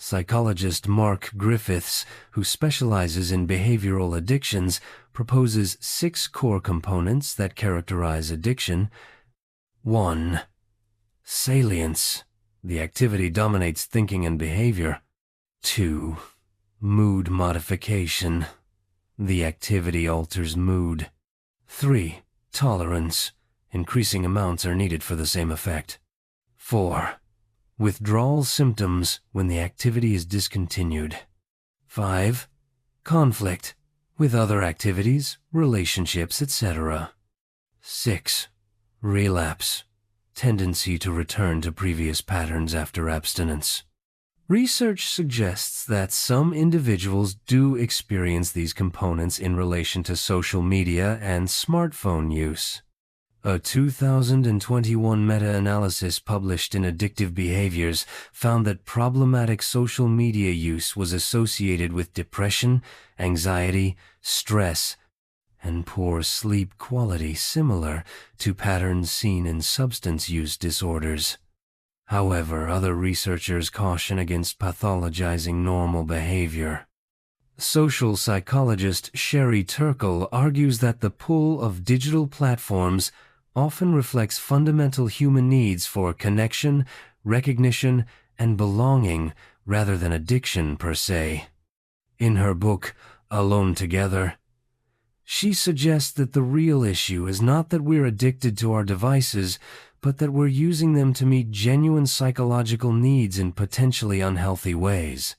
Psychologist Mark Griffiths, who specializes in behavioral addictions, proposes 6 core components that characterize addiction. 1. Salience. The activity dominates thinking and behavior. 2. Mood modification. The activity alters mood. 3. Tolerance. Increasing amounts are needed for the same effect. 4. Withdrawal symptoms when the activity is discontinued. 5. Conflict with other activities, relationships, etc. 6. Relapse. Tendency to return to previous patterns after abstinence. Research suggests that some individuals do experience these components in relation to social media and smartphone use. A 2021 meta-analysis published in Addictive Behaviors found that problematic social media use was associated with depression, anxiety, stress, and poor sleep quality similar to patterns seen in substance use disorders. However, other researchers caution against pathologizing normal behavior. Social psychologist Sherry Turkle argues that the pull of digital platforms often reflects fundamental human needs for connection, recognition, and belonging rather than addiction per se. In her book, Alone Together, she suggests that the real issue is not that we're addicted to our devices, but that we're using them to meet genuine psychological needs in potentially unhealthy ways.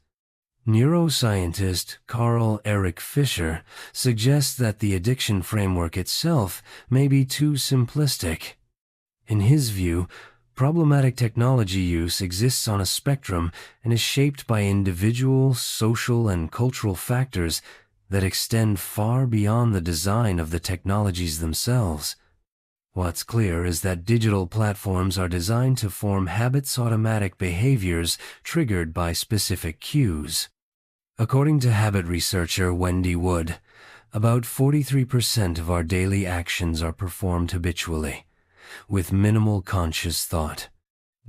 Neuroscientist Carl Eric Fisher suggests that the addiction framework itself may be too simplistic. In his view, problematic technology use exists on a spectrum and is shaped by individual, social, and cultural factors that extend far beyond the design of the technologies themselves. What's clear is that digital platforms are designed to form habits-automatic behaviors triggered by specific cues. According to habit researcher Wendy Wood, about 43% of our daily actions are performed habitually, with minimal conscious thought.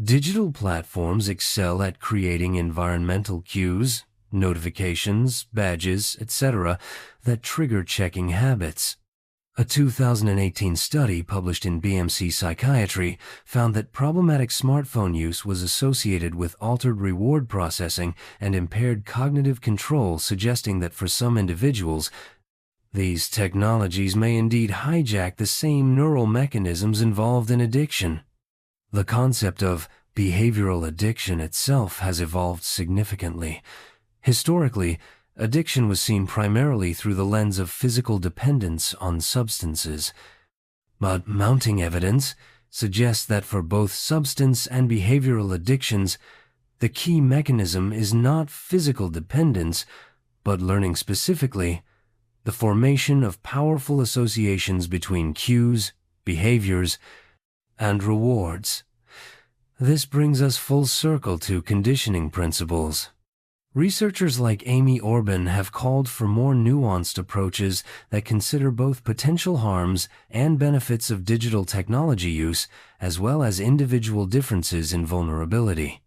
Digital platforms excel at creating environmental cues, notifications, badges, etc., that trigger checking habits. A 2018 study published in BMC Psychiatry found that problematic smartphone use was associated with altered reward processing and impaired cognitive control, suggesting that for some individuals, these technologies may indeed hijack the same neural mechanisms involved in addiction. The concept of behavioral addiction itself has evolved significantly. Historically, addiction was seen primarily through the lens of physical dependence on substances. But mounting evidence suggests that for both substance and behavioral addictions, the key mechanism is not physical dependence, but learning specifically, the formation of powerful associations between cues, behaviors, and rewards. This brings us full circle to conditioning principles. Researchers like Amy Orban have called for more nuanced approaches that consider both potential harms and benefits of digital technology use, as well as individual differences in vulnerability.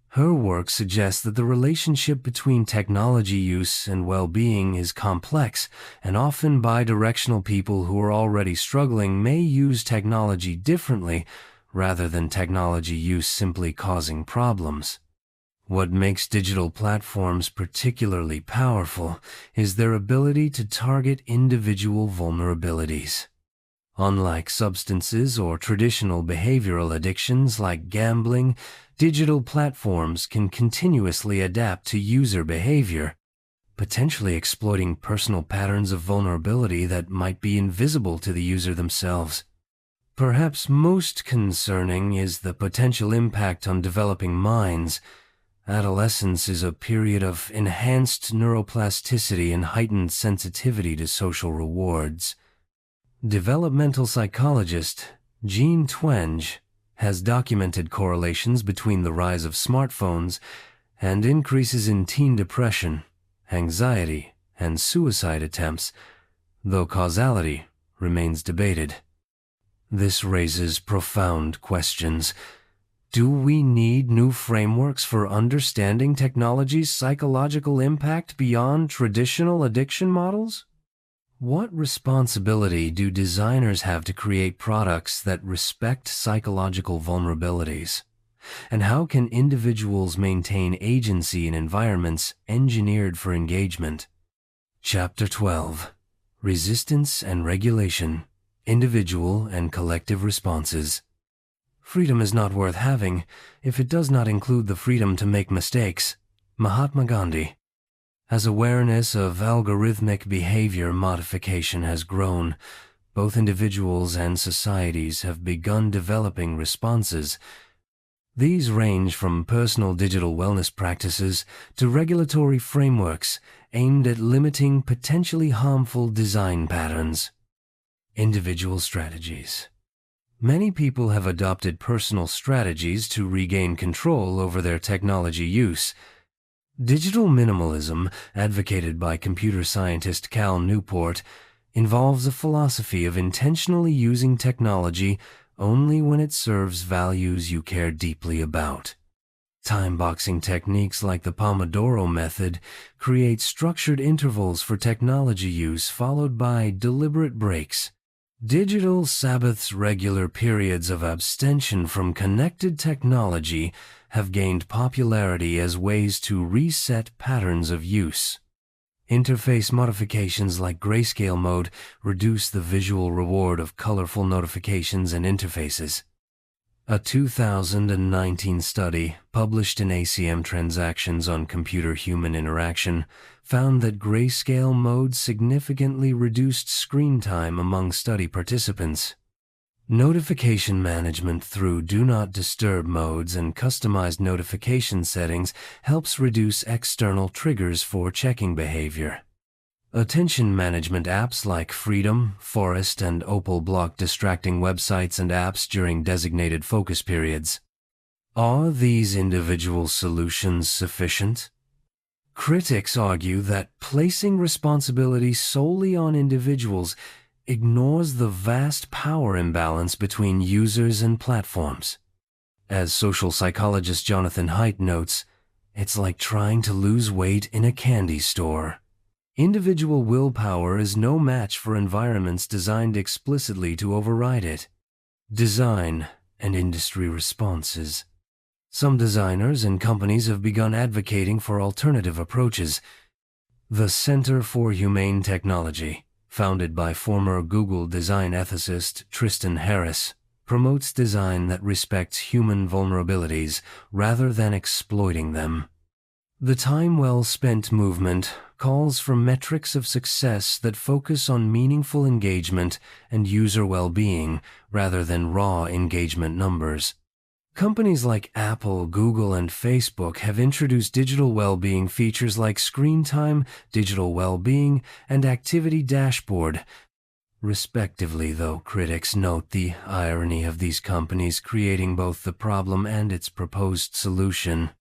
Her work suggests that the relationship between technology use and well-being is complex, and often bidirectional. People who are already struggling may use technology differently, rather than technology use simply causing problems. What makes digital platforms particularly powerful is their ability to target individual vulnerabilities. Unlike substances or traditional behavioral addictions like gambling, digital platforms can continuously adapt to user behavior, potentially exploiting personal patterns of vulnerability that might be invisible to the user themselves. Perhaps most concerning is the potential impact on developing minds. Adolescence is a period of enhanced neuroplasticity and heightened sensitivity to social rewards. Developmental psychologist Jean Twenge has documented correlations between the rise of smartphones and increases in teen depression, anxiety, and suicide attempts, though causality remains debated. This raises profound questions. Do we need new frameworks for understanding technology's psychological impact beyond traditional addiction models? What responsibility do designers have to create products that respect psychological vulnerabilities? And how can individuals maintain agency in environments engineered for engagement? Chapter 12: Resistance and Regulation, Individual and Collective Responses. Freedom is not worth having if it does not include the freedom to make mistakes. Mahatma Gandhi. As awareness of algorithmic behavior modification has grown, both individuals and societies have begun developing responses. These range from personal digital wellness practices to regulatory frameworks aimed at limiting potentially harmful design patterns. Individual strategies. Many people have adopted personal strategies to regain control over their technology use. Digital minimalism, advocated by computer scientist Cal Newport, involves a philosophy of intentionally using technology only when it serves values you care deeply about. Time-boxing techniques like the Pomodoro method create structured intervals for technology use followed by deliberate breaks. Digital Sabbaths, regular periods of abstention from connected technology, have gained popularity as ways to reset patterns of use. Interface modifications like grayscale mode reduce the visual reward of colorful notifications and interfaces. A 2019 study published in ACM Transactions on Computer-Human Interaction found that grayscale mode significantly reduced screen time among study participants. Notification management through Do Not Disturb modes and customized notification settings helps reduce external triggers for checking behavior. Attention management apps like Freedom, Forest, and Opal block distracting websites and apps during designated focus periods. Are these individual solutions sufficient? Critics argue that placing responsibility solely on individuals ignores the vast power imbalance between users and platforms. As social psychologist Jonathan Haidt notes, it's like trying to lose weight in a candy store. Individual willpower is no match for environments designed explicitly to override it. Design and industry responses. Some designers and companies have begun advocating for alternative approaches. The Center for Humane Technology, founded by former Google design ethicist Tristan Harris, promotes design that respects human vulnerabilities rather than exploiting them. The Time Well Spent movement calls for metrics of success that focus on meaningful engagement and user well-being rather than raw engagement numbers. Companies like Apple, Google, and Facebook have introduced digital well-being features like screen time, digital well-being, and activity dashboard, respectively, though critics note the irony of these companies creating both the problem and its proposed solution.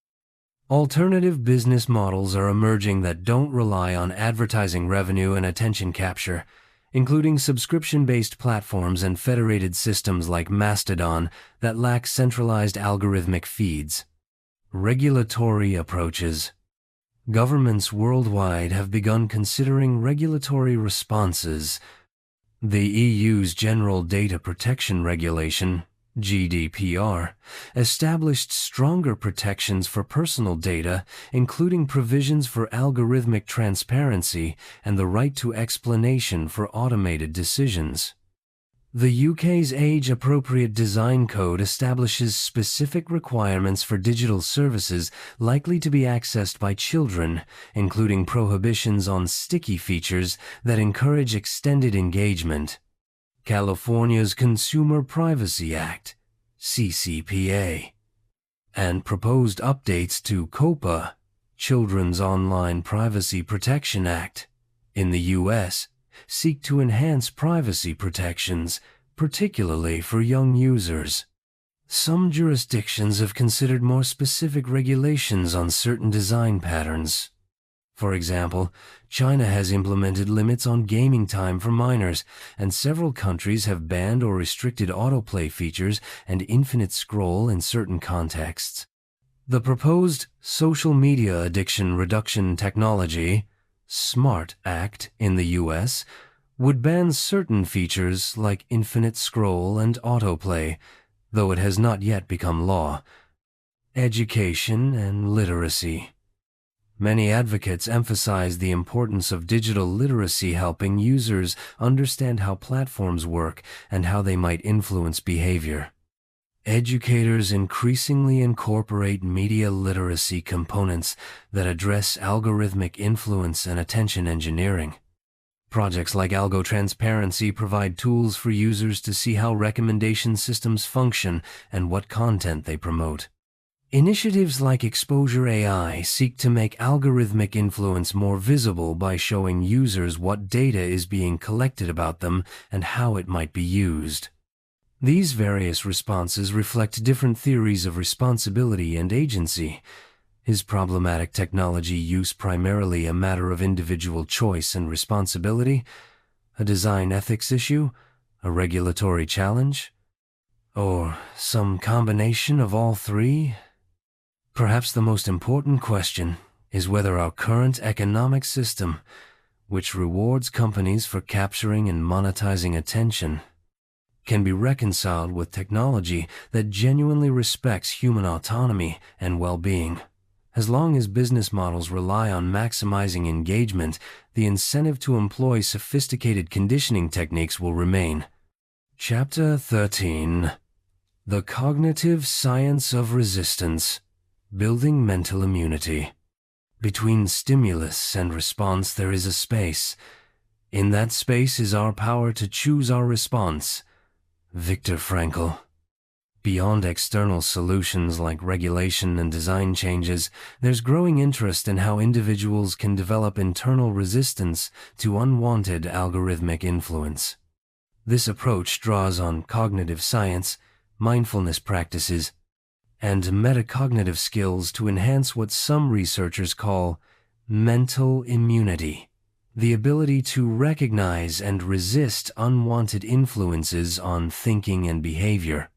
Alternative business models are emerging that don't rely on advertising revenue and attention capture, including subscription-based platforms and federated systems like Mastodon that lack centralized algorithmic feeds. Regulatory approaches. Governments worldwide have begun considering regulatory responses. The EU's General Data Protection Regulation, GDPR, established stronger protections for personal data, including provisions for algorithmic transparency and the right to explanation for automated decisions. The UK's Age-Appropriate Design Code establishes specific requirements for digital services likely to be accessed by children, including prohibitions on sticky features that encourage extended engagement. California's Consumer Privacy Act, CCPA, and proposed updates to COPPA, Children's Online Privacy Protection Act, in the U.S., seek to enhance privacy protections, particularly for young users. Some jurisdictions have considered more specific regulations on certain design patterns. For example, China has implemented limits on gaming time for minors, and several countries have banned or restricted autoplay features and infinite scroll in certain contexts. The proposed Social Media Addiction Reduction Technology, SMART Act in the U.S., would ban certain features like infinite scroll and autoplay, though it has not yet become law. Education and literacy. Many advocates emphasize the importance of digital literacy, helping users understand how platforms work and how they might influence behavior. Educators increasingly incorporate media literacy components that address algorithmic influence and attention engineering. Projects like Algo Transparency provide tools for users to see how recommendation systems function and what content they promote. Initiatives like Exposure AI seek to make algorithmic influence more visible by showing users what data is being collected about them and how it might be used. These various responses reflect different theories of responsibility and agency. Is problematic technology use primarily a matter of individual choice and responsibility, a design ethics issue, a regulatory challenge, or some combination of all three? Perhaps the most important question is whether our current economic system, which rewards companies for capturing and monetizing attention, can be reconciled with technology that genuinely respects human autonomy and well-being. As long as business models rely on maximizing engagement, the incentive to employ sophisticated conditioning techniques will remain. Chapter 13. The Cognitive Science of Resistance. Building mental immunity. Between stimulus and response there is a space. In that space is our power to choose our response. Viktor Frankl. Beyond external solutions like regulation and design changes, there's growing interest in how individuals can develop internal resistance to unwanted algorithmic influence. This approach draws on cognitive science, mindfulness practices, and metacognitive skills to enhance what some researchers call mental immunity, the ability to recognize and resist unwanted influences on thinking and behavior.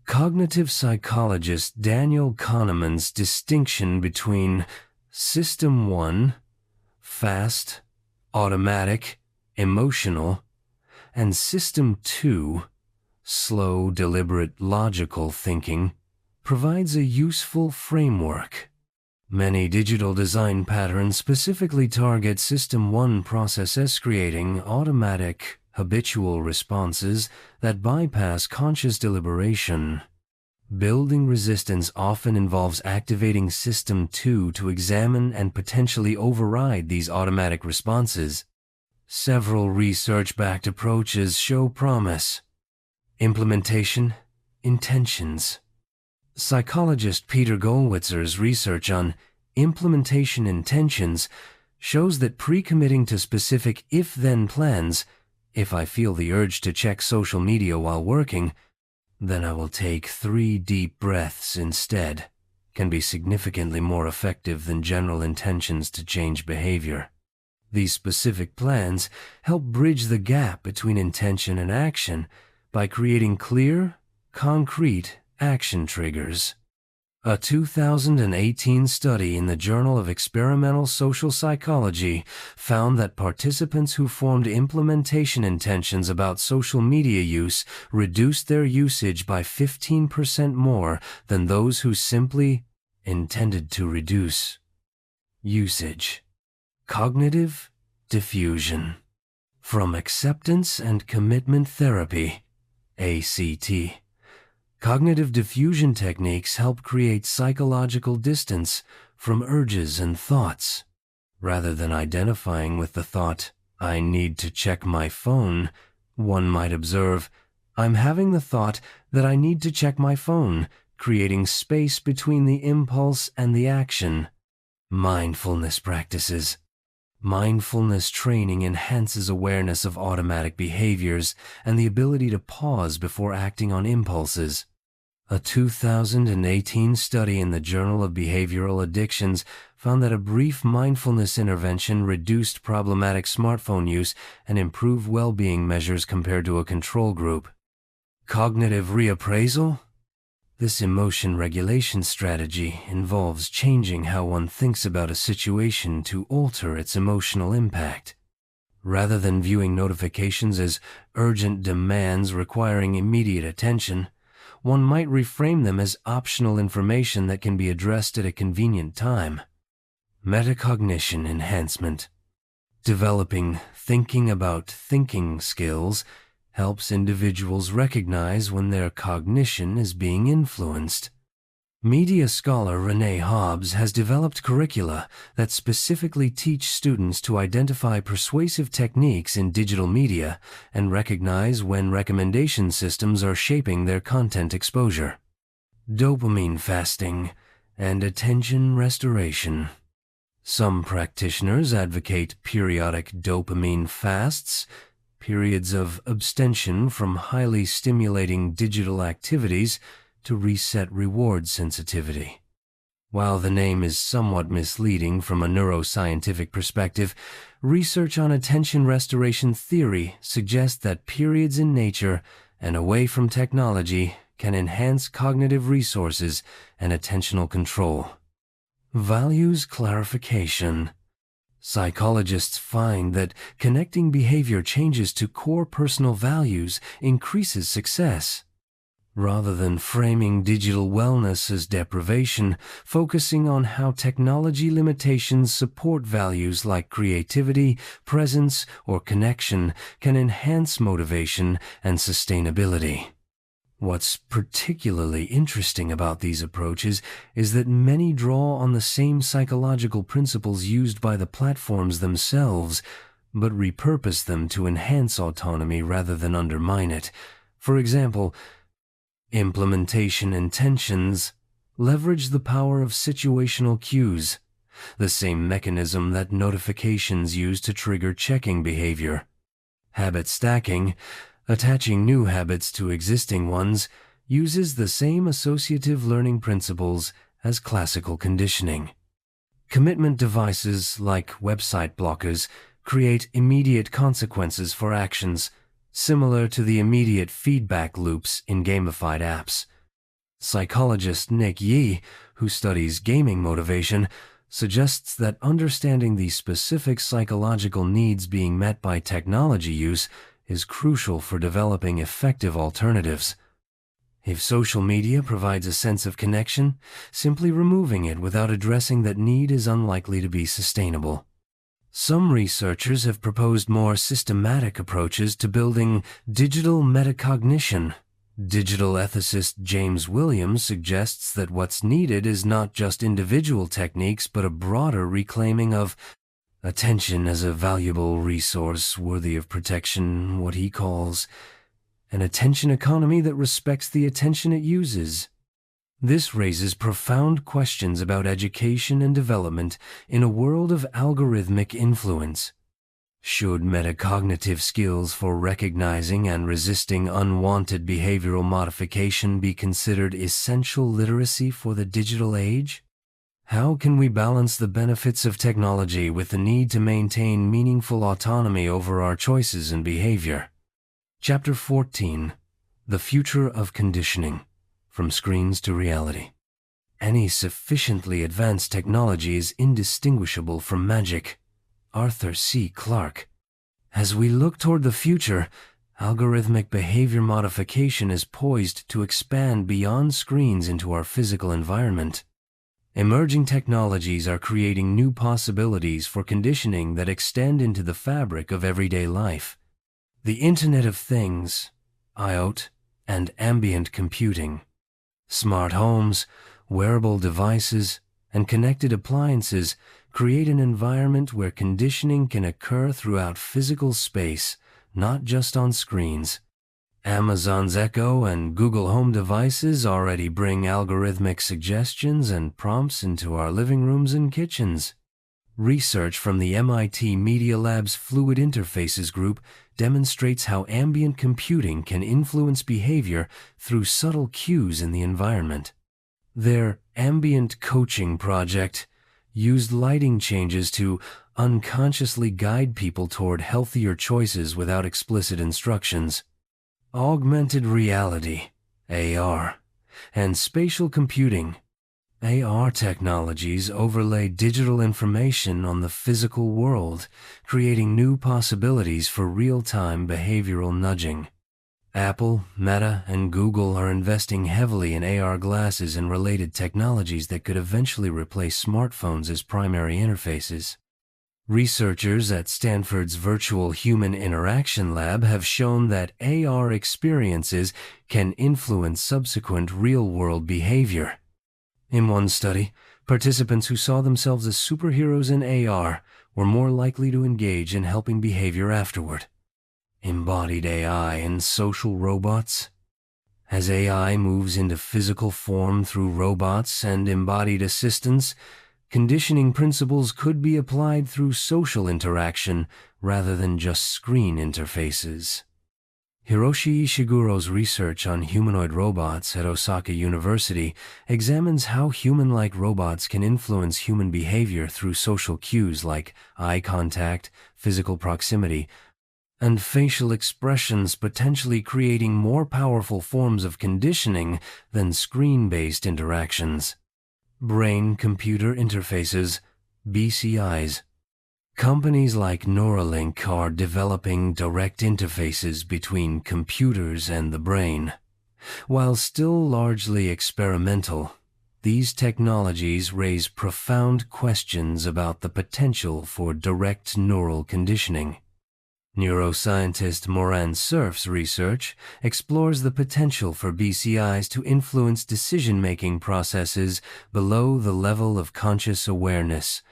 Cognitive psychologist Daniel Kahneman's distinction between System 1, fast, automatic, emotional, and System 2, slow, deliberate, logical thinking, provides a useful framework. Many digital design patterns specifically target System 1 processes, creating automatic, habitual responses that bypass conscious deliberation. Building resistance often involves activating System 2 to examine and potentially override these automatic responses. Several research-backed approaches show promise. Implementation, intentions. Psychologist Peter Gollwitzer's research on implementation intentions shows that pre-committing to specific if-then plans, if I feel the urge to check social media while working, then I will take 3 deep breaths instead, can be significantly more effective than general intentions to change behavior. These specific plans help bridge the gap between intention and action by creating clear, concrete action triggers. A 2018 study in the Journal of Experimental Social Psychology found that participants who formed implementation intentions about social media use reduced their usage by 15% more than those who simply intended to reduce usage. Cognitive diffusion. From Acceptance and Commitment Therapy, ACT. Cognitive diffusion techniques help create psychological distance from urges and thoughts. Rather than identifying with the thought, I need to check my phone, one might observe, I'm having the thought that I need to check my phone, creating space between the impulse and the action. Mindfulness practices. Mindfulness training enhances awareness of automatic behaviors and the ability to pause before acting on impulses. A 2018 study in the Journal of Behavioral Addictions found that a brief mindfulness intervention reduced problematic smartphone use and improved well-being measures compared to a control group. Cognitive reappraisal? This emotion regulation strategy involves changing how one thinks about a situation to alter its emotional impact. Rather than viewing notifications as urgent demands requiring immediate attention, one might reframe them as optional information that can be addressed at a convenient time. Metacognition enhancement. Developing thinking about thinking skills helps individuals recognize when their cognition is being influenced. Media scholar Renee Hobbs has developed curricula that specifically teach students to identify persuasive techniques in digital media and recognize when recommendation systems are shaping their content exposure. Dopamine fasting and attention restoration. Some practitioners advocate periodic dopamine fasts, periods of abstention from highly stimulating digital activities to reset reward sensitivity. While the name is somewhat misleading from a neuroscientific perspective, research on attention restoration theory suggests that periods in nature and away from technology can enhance cognitive resources and attentional control. Values clarification. Psychologists find that connecting behavior changes to core personal values increases success. Rather than framing digital wellness as deprivation, focusing on how technology limitations support values like creativity, presence, or connection can enhance motivation and sustainability. What's particularly interesting about these approaches is that many draw on the same psychological principles used by the platforms themselves, but repurpose them to enhance autonomy rather than undermine it. For example, implementation intentions leverage the power of situational cues, the same mechanism that notifications use to trigger checking behavior. Habit stacking, attaching new habits to existing ones, uses the same associative learning principles as classical conditioning. Commitment devices like website blockers create immediate consequences for actions, similar to the immediate feedback loops in gamified apps. Psychologist Nick Yee, who studies gaming motivation, suggests that understanding the specific psychological needs being met by technology use is crucial for developing effective alternatives. If social media provides a sense of connection, simply removing it without addressing that need is unlikely to be sustainable. Some researchers have proposed more systematic approaches to building digital metacognition. Digital ethicist James Williams suggests that what's needed is not just individual techniques, but a broader reclaiming of attention as a valuable resource worthy of protection, what he calls an attention economy that respects the attention it uses. This raises profound questions about education and development in a world of algorithmic influence. Should metacognitive skills for recognizing and resisting unwanted behavioral modification be considered essential literacy for the digital age? How can we balance the benefits of technology with the need to maintain meaningful autonomy over our choices and behavior? Chapter 14. The Future of Conditioning, From Screens to Reality. Any sufficiently advanced technology is indistinguishable from magic. Arthur C. Clarke. As we look toward the future, algorithmic behavior modification is poised to expand beyond screens into our physical environment. Emerging technologies are creating new possibilities for conditioning that extend into the fabric of everyday life. The Internet of Things, IoT, and ambient computing. Smart homes, wearable devices, and connected appliances create an environment where conditioning can occur throughout physical space, not just on screens. Amazon's Echo and Google Home devices already bring algorithmic suggestions and prompts into our living rooms and kitchens. Research from the MIT Media Lab's Fluid Interfaces group demonstrates how ambient computing can influence behavior through subtle cues in the environment. Their ambient coaching project used lighting changes to unconsciously guide people toward healthier choices without explicit instructions. Augmented reality, AR, and spatial computing, AR technologies overlay digital information on the physical world, creating new possibilities for real-time behavioral nudging. Apple, Meta, and Google are investing heavily in AR glasses and related technologies that could eventually replace smartphones as primary interfaces. Researchers at Stanford's Virtual Human Interaction Lab have shown that AR experiences can influence subsequent real-world behavior. In one study, participants who saw themselves as superheroes in AR were more likely to engage in helping behavior afterward. Embodied AI and social robots. As AI moves into physical form through robots and embodied assistants, conditioning principles could be applied through social interaction rather than just screen interfaces. Hiroshi Ishiguro's research on humanoid robots at Osaka University examines how human-like robots can influence human behavior through social cues like eye contact, physical proximity, and facial expressions, potentially creating more powerful forms of conditioning than screen-based interactions. Brain-computer interfaces, BCIs. Companies like Neuralink are developing direct interfaces between computers and the brain. While still largely experimental, these technologies raise profound questions about the potential for direct neural conditioning. Neuroscientist Moran Cerf's research explores the potential for BCIs to influence decision-making processes below the level of conscious awareness,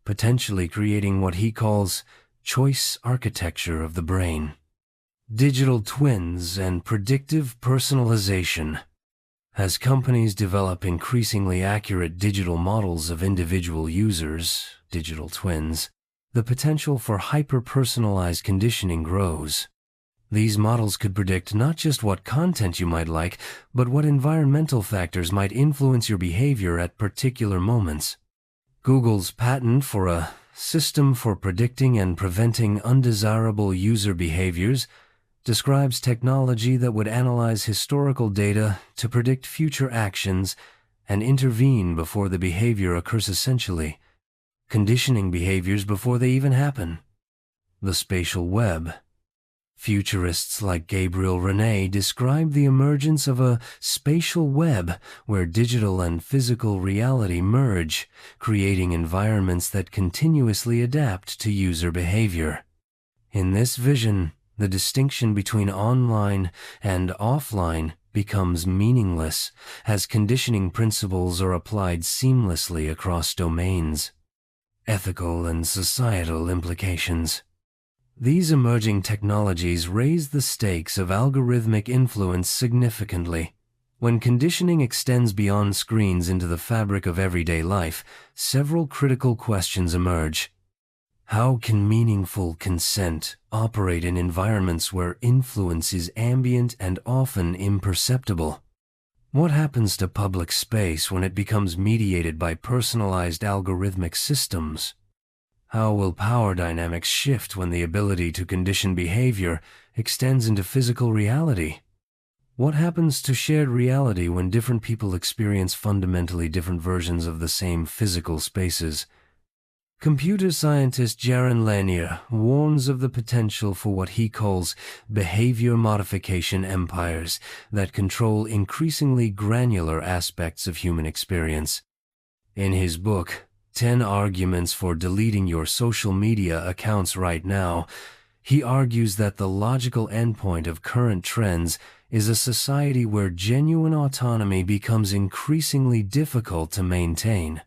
potentially creating what he calls choice architecture of the brain. Digital twins and predictive personalization. As companies develop increasingly accurate digital models of individual users, digital twins, the potential for hyper-personalized conditioning grows. These models could predict not just what content you might like, but what environmental factors might influence your behavior at particular moments. Google's patent for a system for predicting and preventing undesirable user behaviors describes technology that would analyze historical data to predict future actions and intervene before the behavior occurs, essentially conditioning behaviors before they even happen. The spatial web. Futurists like Gabriel Rene describe the emergence of a spatial web where digital and physical reality merge, creating environments that continuously adapt to user behavior. In this vision, the distinction between online and offline becomes meaningless as conditioning principles are applied seamlessly across domains. Ethical and societal implications. These emerging technologies raise the stakes of algorithmic influence significantly. When conditioning extends beyond screens into the fabric of everyday life, several critical questions emerge. How can meaningful consent operate in environments where influence is ambient and often imperceptible? What happens to public space when it becomes mediated by personalized algorithmic systems? How will power dynamics shift when the ability to condition behavior extends into physical reality? What happens to shared reality when different people experience fundamentally different versions of the same physical spaces? Computer scientist Jaron Lanier warns of the potential for what he calls behavior modification empires that control increasingly granular aspects of human experience. In his book, 10 Arguments for Deleting Your Social Media Accounts Right Now, he argues that the logical endpoint of current trends is a society where genuine autonomy becomes increasingly difficult to maintain.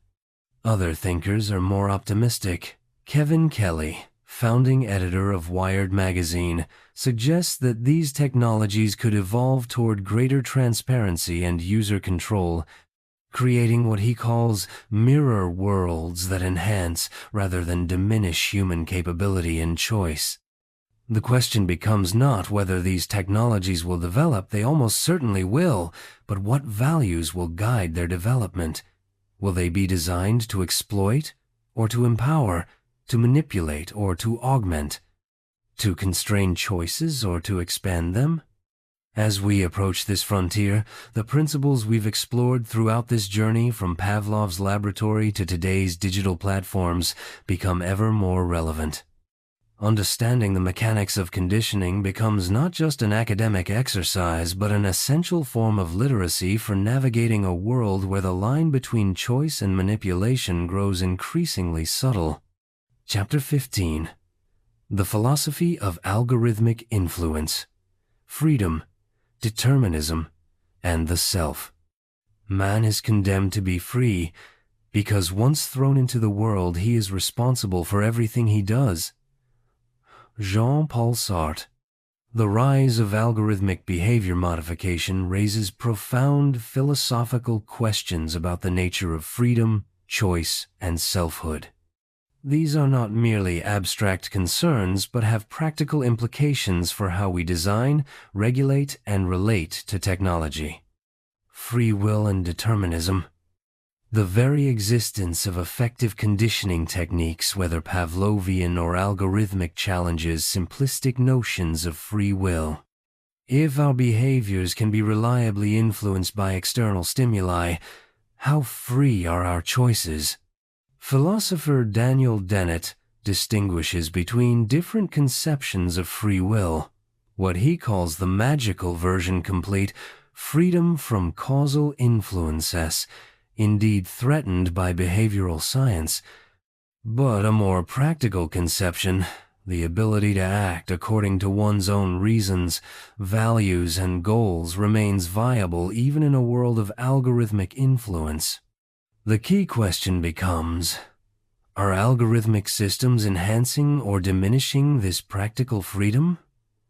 Other thinkers are more optimistic. Kevin Kelly, founding editor of Wired magazine, suggests that these technologies could evolve toward greater transparency and user control, creating what he calls mirror worlds that enhance rather than diminish human capability and choice. The question becomes not whether these technologies will develop, they almost certainly will, but what values will guide their development? Will they be designed to exploit, or to empower, to manipulate, or to augment? To constrain choices, or to expand them? As we approach this frontier, the principles we've explored throughout this journey from Pavlov's laboratory to today's digital platforms become ever more relevant. Understanding the mechanics of conditioning becomes not just an academic exercise, but an essential form of literacy for navigating a world where the line between choice and manipulation grows increasingly subtle. Chapter 15. The Philosophy of Algorithmic Influence. Freedom, Determinism, and the Self. Man is condemned to be free because once thrown into the world, he is responsible for everything he does. Jean-Paul Sartre. The rise of algorithmic behavior modification raises profound philosophical questions about the nature of freedom, choice, and selfhood. These are not merely abstract concerns, but have practical implications for how we design, regulate, and relate to technology. Free will and determinism. The very existence of effective conditioning techniques, whether Pavlovian or algorithmic, challenges simplistic notions of free will. If our behaviors can be reliably influenced by external stimuli, how free are our choices? Philosopher Daniel Dennett distinguishes between different conceptions of free will, what he calls the magical version complete, freedom from causal influences, indeed threatened by behavioral science, but a more practical conception, the ability to act according to one's own reasons, values, and goals remains viable even in a world of algorithmic influence. The key question becomes, are algorithmic systems enhancing or diminishing this practical freedom?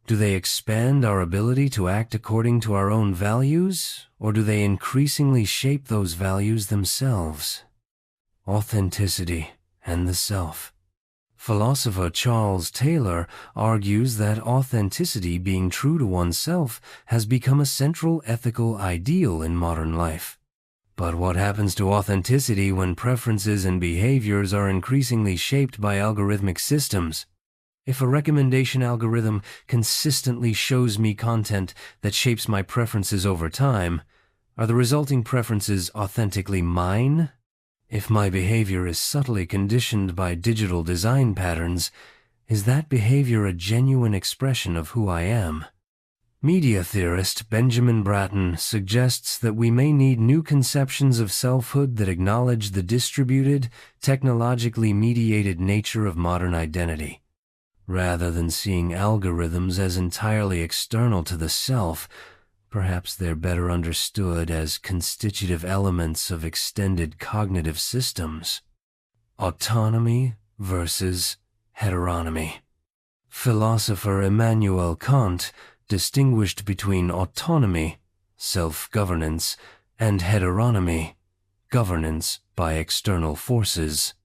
Do they expand our ability to act according to our own values, or do they increasingly shape those values themselves? Authenticity and the self. Philosopher Charles Taylor argues that authenticity, being true to oneself, has become a central ethical ideal in modern life. But what happens to authenticity when preferences and behaviors are increasingly shaped by algorithmic systems? If a recommendation algorithm consistently shows me content that shapes my preferences over time, Are the resulting preferences authentically mine? If my behavior is subtly conditioned by digital design patterns, is that behavior a genuine expression of who I am? Media theorist Benjamin Bratton suggests that we may need new conceptions of selfhood that acknowledge the distributed, technologically mediated nature of modern identity. Rather than seeing algorithms as entirely external to the self, perhaps they're better understood as constitutive elements of extended cognitive systems. Autonomy versus heteronomy. Philosopher Immanuel Kant distinguished between autonomy, self-governance, and heteronomy, governance by external forces.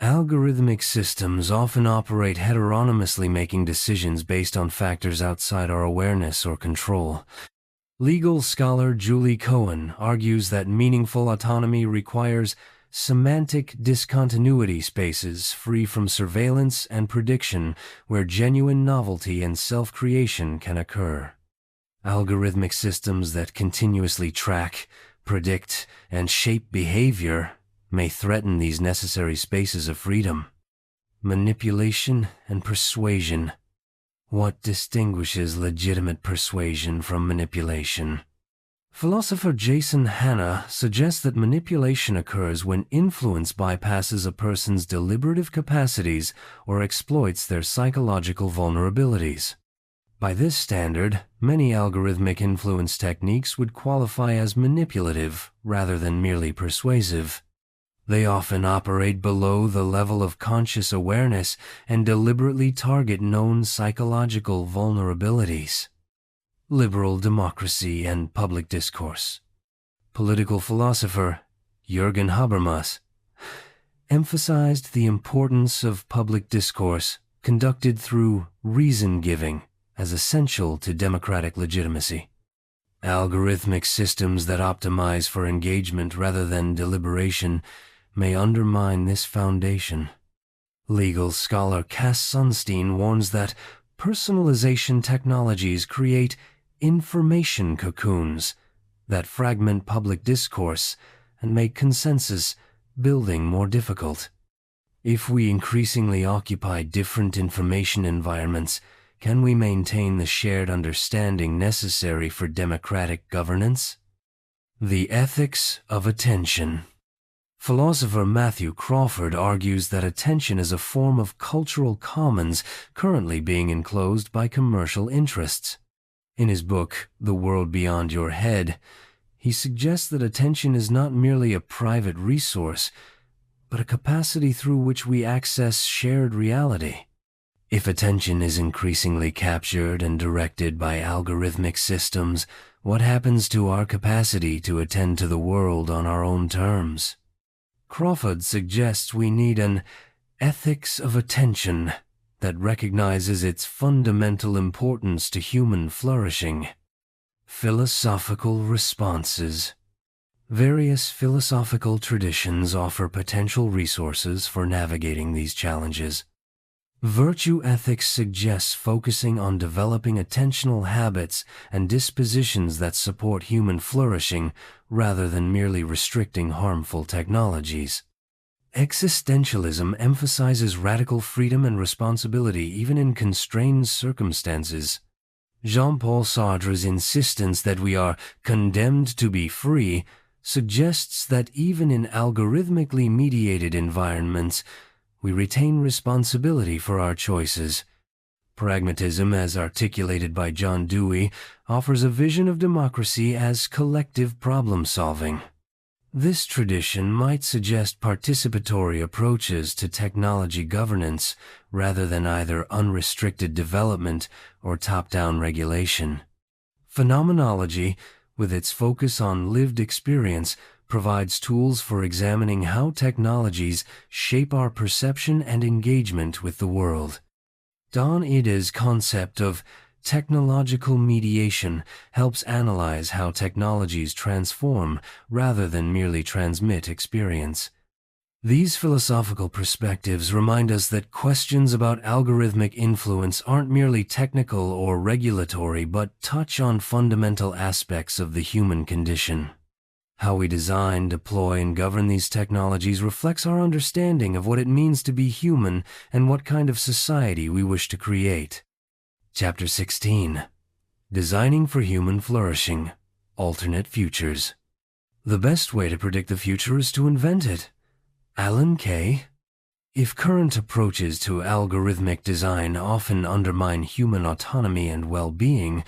Algorithmic systems often operate heteronomously, making decisions based on factors outside our awareness or control. Legal scholar Julie Cohen argues that meaningful autonomy requires semantic discontinuity spaces free from surveillance and prediction where genuine novelty and self-creation can occur. Algorithmic systems that continuously track, predict, and shape behavior may threaten these necessary spaces of freedom. Manipulation and persuasion. What distinguishes legitimate persuasion from manipulation? Philosopher Jason Hanna suggests that manipulation occurs when influence bypasses a person's deliberative capacities or exploits their psychological vulnerabilities. By this standard, many algorithmic influence techniques would qualify as manipulative rather than merely persuasive. They often operate below the level of conscious awareness and deliberately target known psychological vulnerabilities. Liberal democracy and public discourse. Political philosopher Jürgen Habermas emphasized the importance of public discourse conducted through reason-giving as essential to democratic legitimacy. Algorithmic systems that optimize for engagement rather than deliberation may undermine this foundation. Legal scholar Cass Sunstein warns that personalization technologies create information cocoons that fragment public discourse and make consensus building more difficult. If we increasingly occupy different information environments, can we maintain the shared understanding necessary for democratic governance? The ethics of attention. Philosopher Matthew Crawford argues that attention is a form of cultural commons currently being enclosed by commercial interests. In his book, The World Beyond Your Head, he suggests that attention is not merely a private resource, but a capacity through which we access shared reality. If attention is increasingly captured and directed by algorithmic systems, what happens to our capacity to attend to the world on our own terms? Crawford suggests we need an ethics of attention that recognizes its fundamental importance to human flourishing. Philosophical responses. Various philosophical traditions offer potential resources for navigating these challenges. Virtue ethics suggests focusing on developing attentional habits and dispositions that support human flourishing rather than merely restricting harmful technologies. Existentialism emphasizes radical freedom and responsibility even in constrained circumstances. Jean-Paul Sartre's insistence that we are condemned to be free suggests that even in algorithmically mediated environments, we retain responsibility for our choices. Pragmatism, as articulated by John Dewey, offers a vision of democracy as collective problem-solving. This tradition might suggest participatory approaches to technology governance rather than either unrestricted development or top-down regulation. Phenomenology, with its focus on lived experience, provides tools for examining how technologies shape our perception and engagement with the world. Don Ide's concept of technological mediation helps analyze how technologies transform rather than merely transmit experience. These philosophical perspectives remind us that questions about algorithmic influence aren't merely technical or regulatory but touch on fundamental aspects of the human condition. How we design, deploy, and govern these technologies reflects our understanding of what it means to be human and what kind of society we wish to create. Chapter 16. Designing for Human Flourishing. Alternate Futures. The best way to predict the future is to invent it. Alan Kay. If current approaches to algorithmic design often undermine human autonomy and well-being,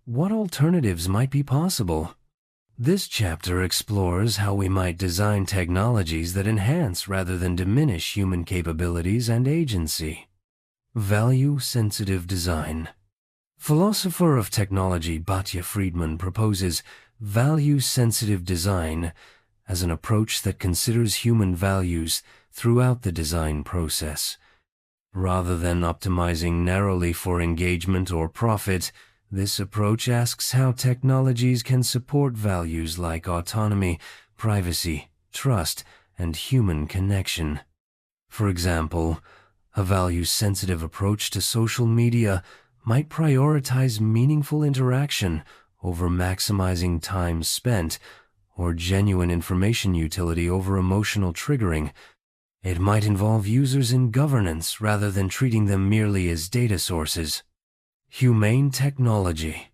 what alternatives might be possible? This chapter explores how we might design technologies that enhance rather than diminish human capabilities and agency. Value-sensitive design. Philosopher of technology Batya Friedman proposes value-sensitive design as an approach that considers human values throughout the design process. Rather than optimizing narrowly for engagement or profit, this approach asks how technologies can support values like autonomy, privacy, trust, and human connection. For example, a value-sensitive approach to social media might prioritize meaningful interaction over maximizing time spent, or genuine information utility over emotional triggering. It might involve users in governance rather than treating them merely as data sources. Humane Technology.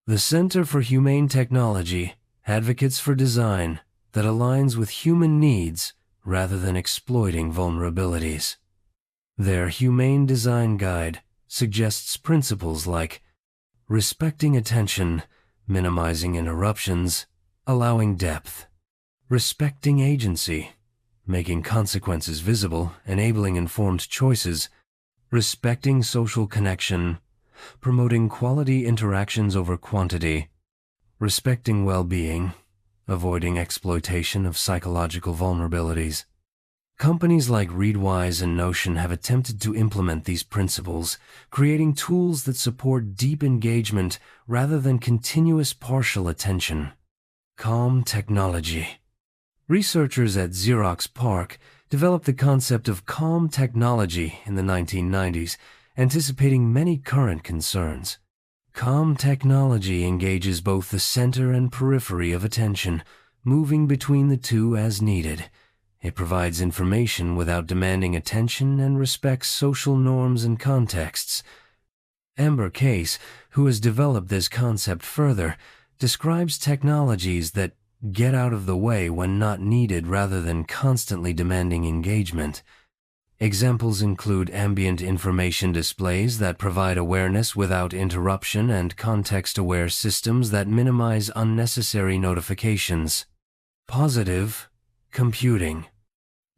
The Center for Humane Technology advocates for design that aligns with human needs rather than exploiting vulnerabilities. Their Humane Design Guide suggests principles like respecting attention, minimizing interruptions, allowing depth, respecting agency, making consequences visible, enabling informed choices, respecting social connection, promoting quality interactions over quantity, respecting well-being, avoiding exploitation of psychological vulnerabilities. Companies like Readwise and Notion have attempted to implement these principles, creating tools that support deep engagement rather than continuous partial attention. Calm Technology. Researchers at Xerox PARC developed the concept of calm technology in the 1990s, anticipating many current concerns. Calm technology engages both the center and periphery of attention, moving between the two as needed. It provides information without demanding attention and respects social norms and contexts. Amber Case, who has developed this concept further, describes technologies that get out of the way when not needed rather than constantly demanding engagement. Examples include ambient information displays that provide awareness without interruption and context-aware systems that minimize unnecessary notifications. Positive computing.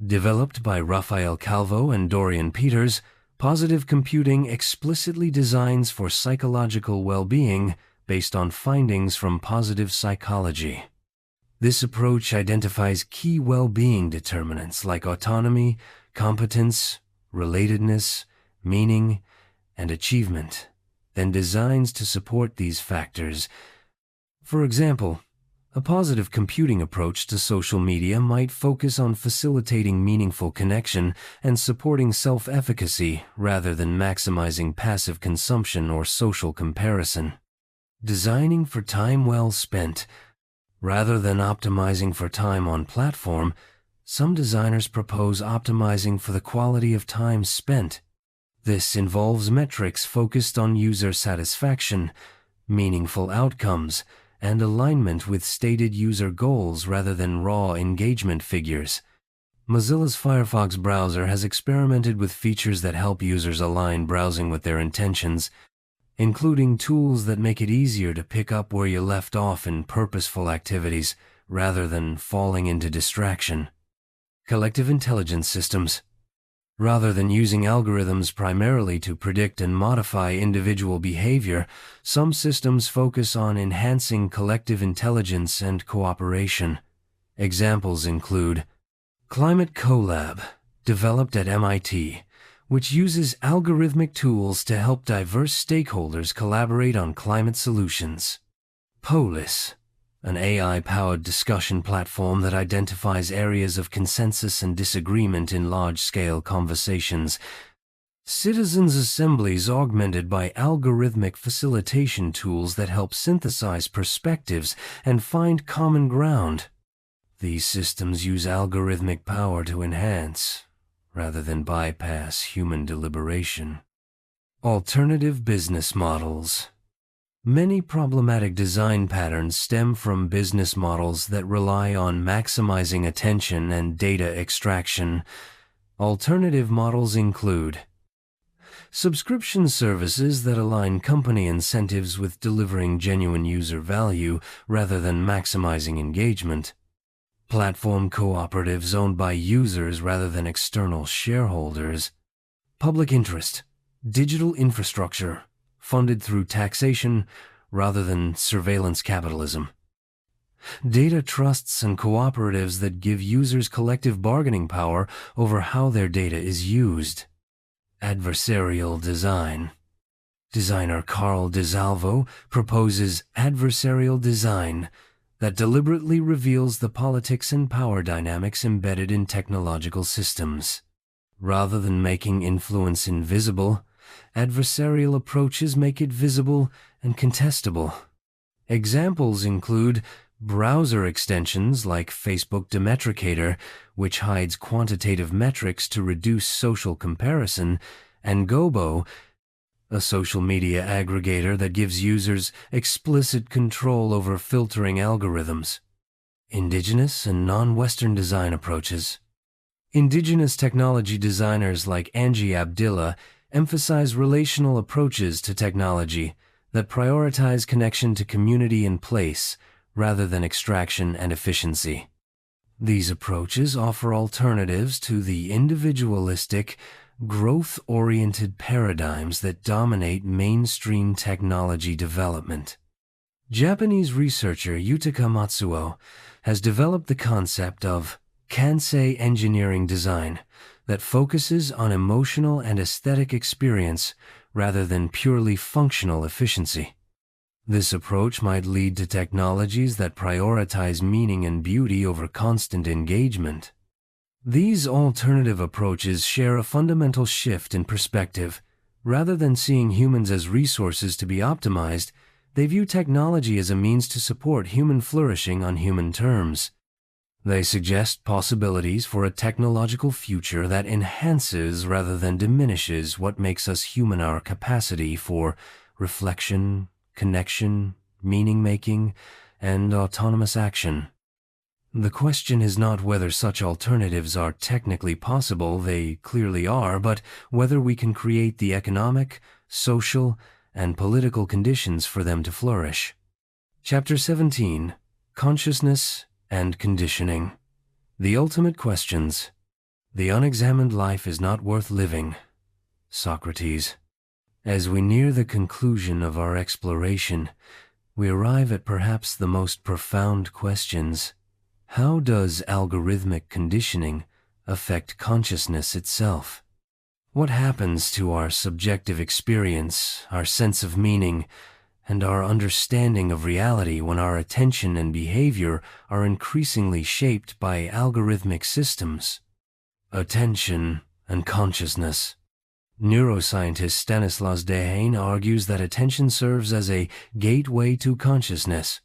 Developed by Rafael Calvo and Dorian Peters, positive computing explicitly designs for psychological well-being based on findings from positive psychology. This approach identifies key well-being determinants like autonomy, competence, relatedness, meaning, and achievement, then designs to support these factors. For example, a positive computing approach to social media might focus on facilitating meaningful connection and supporting self-efficacy rather than maximizing passive consumption or social comparison. Designing for time well spent. Rather than optimizing for time on platform, some designers propose optimizing for the quality of time spent. This involves metrics focused on user satisfaction, meaningful outcomes, and alignment with stated user goals rather than raw engagement figures. Mozilla's Firefox browser has experimented with features that help users align browsing with their intentions, including tools that make it easier to pick up where you left off in purposeful activities rather than falling into distraction. Collective intelligence systems. Rather than using algorithms primarily to predict and modify individual behavior, some systems focus on enhancing collective intelligence and cooperation. Examples include Climate Colab, developed at MIT, which uses algorithmic tools to help diverse stakeholders collaborate on climate solutions. Polis, an AI-powered discussion platform that identifies areas of consensus and disagreement in large-scale conversations. Citizens' assemblies augmented by algorithmic facilitation tools that help synthesize perspectives and find common ground. These systems use algorithmic power to enhance, rather than bypass, human deliberation. Alternative business models. Many problematic design patterns stem from business models that rely on maximizing attention and data extraction. Alternative models include subscription services that align company incentives with delivering genuine user value rather than maximizing engagement. Platform cooperatives owned by users rather than external shareholders. Public interest. Digital infrastructure funded through taxation rather than surveillance capitalism. Data trusts and cooperatives that give users collective bargaining power over how their data is used. Adversarial design. Designer Carl DeSalvo proposes adversarial design that deliberately reveals the politics and power dynamics embedded in technological systems. Rather than making influence invisible, adversarial approaches make it visible and contestable. Examples include browser extensions like Facebook Demetricator, which hides quantitative metrics to reduce social comparison, and Gobo, a social media aggregator that gives users explicit control over filtering algorithms. Indigenous and non-Western design approaches. Indigenous technology designers like Angie Abdillah emphasize relational approaches to technology that prioritize connection to community and place rather than extraction and efficiency. These approaches offer alternatives to the individualistic, growth-oriented paradigms that dominate mainstream technology development. Japanese researcher Yutaka Matsuo has developed the concept of Kansei engineering design that focuses on emotional and aesthetic experience rather than purely functional efficiency. This approach might lead to technologies that prioritize meaning and beauty over constant engagement. These alternative approaches share a fundamental shift in perspective. Rather than seeing humans as resources to be optimized, they view technology as a means to support human flourishing on human terms. They suggest possibilities for a technological future that enhances rather than diminishes what makes us human: our capacity for reflection, connection, meaning-making, and autonomous action. The question is not whether such alternatives are technically possible, they clearly are, but whether we can create the economic, social, and political conditions for them to flourish. Chapter 17. Consciousness and Conditioning. The Ultimate Questions. The unexamined life is not worth living. Socrates. As we near the conclusion of our exploration, we arrive at perhaps the most profound questions. How does algorithmic conditioning affect consciousness itself? What happens to our subjective experience, our sense of meaning, and our understanding of reality when our attention and behavior are increasingly shaped by algorithmic systems? Attention and consciousness. Neuroscientist Stanislas Dehaene argues that attention serves as a gateway to consciousness.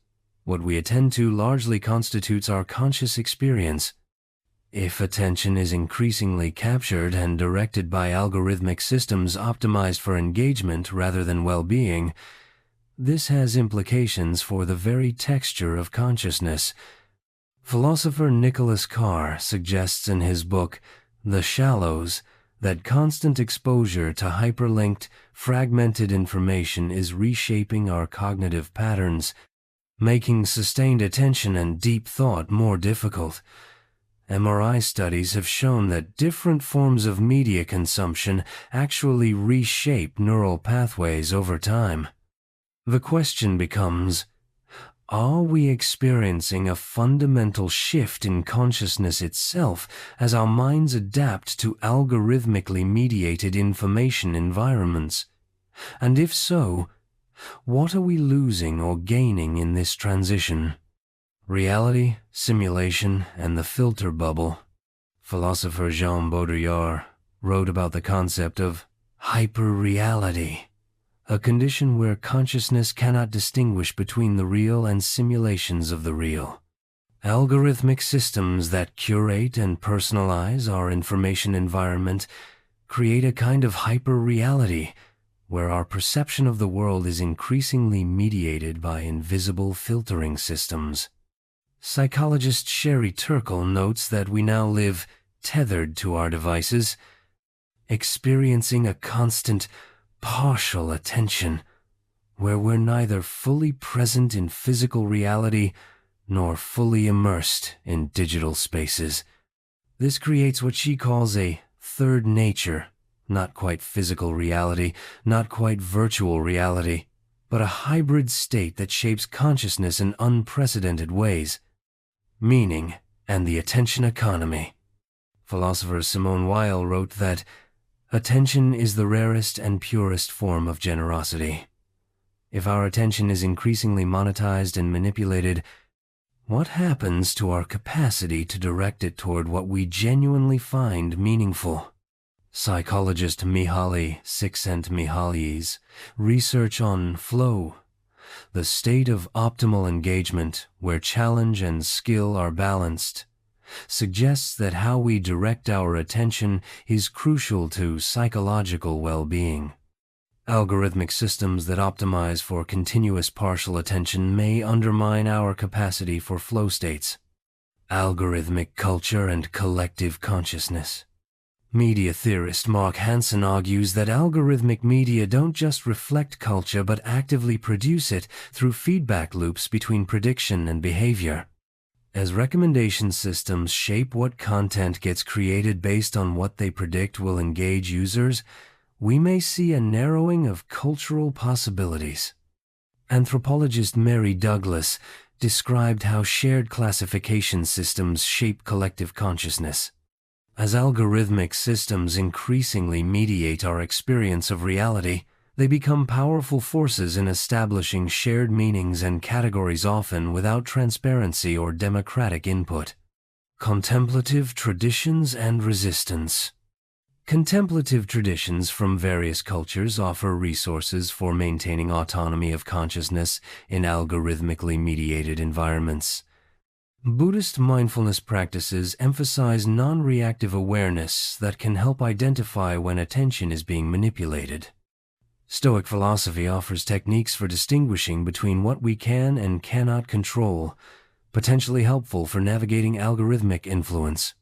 What we attend to largely constitutes our conscious experience. If attention is increasingly captured and directed by algorithmic systems optimized for engagement rather than well-being, this has implications for the very texture of consciousness. Philosopher Nicholas Carr suggests in his book, The Shallows, that constant exposure to hyperlinked, fragmented information is reshaping our cognitive patterns, making sustained attention and deep thought more difficult. MRI studies have shown that different forms of media consumption actually reshape neural pathways over time. The question becomes, are we experiencing a fundamental shift in consciousness itself as our minds adapt to algorithmically mediated information environments? And if so, what are we losing or gaining in this transition? Reality, simulation, and the filter bubble. Philosopher Jean Baudrillard wrote about the concept of hyperreality, a condition where consciousness cannot distinguish between the real and simulations of the real. Algorithmic systems that curate and personalize our information environment create a kind of hyper-reality where our perception of the world is increasingly mediated by invisible filtering systems. Psychologist Sherry Turkle notes that we now live tethered to our devices, experiencing a constant, partial attention, where we're neither fully present in physical reality nor fully immersed in digital spaces. This creates what she calls a third nature, not quite physical reality, not quite virtual reality, but a hybrid state that shapes consciousness in unprecedented ways. Meaning and the attention economy. Philosopher Simone Weil wrote that attention is the rarest and purest form of generosity. If our attention is increasingly monetized and manipulated, what happens to our capacity to direct it toward what we genuinely find meaningful? Psychologist Mihaly Csikszentmihalyi's research on flow, the state of optimal engagement where challenge and skill are balanced, suggests that how we direct our attention is crucial to psychological well-being. Algorithmic systems that optimize for continuous partial attention may undermine our capacity for flow states. Algorithmic culture and collective consciousness. Media theorist Mark Hansen argues that algorithmic media don't just reflect culture but actively produce it through feedback loops between prediction and behavior. As recommendation systems shape what content gets created based on what they predict will engage users, we may see a narrowing of cultural possibilities. Anthropologist Mary Douglas described how shared classification systems shape collective consciousness. As algorithmic systems increasingly mediate our experience of reality, they become powerful forces in establishing shared meanings and categories, often without transparency or democratic input. Contemplative traditions and resistance. Contemplative traditions from various cultures offer resources for maintaining autonomy of consciousness in algorithmically mediated environments. Buddhist mindfulness practices emphasize non-reactive awareness that can help identify when attention is being manipulated. Stoic philosophy offers techniques for distinguishing between what we can and cannot control, potentially helpful for navigating algorithmic influence.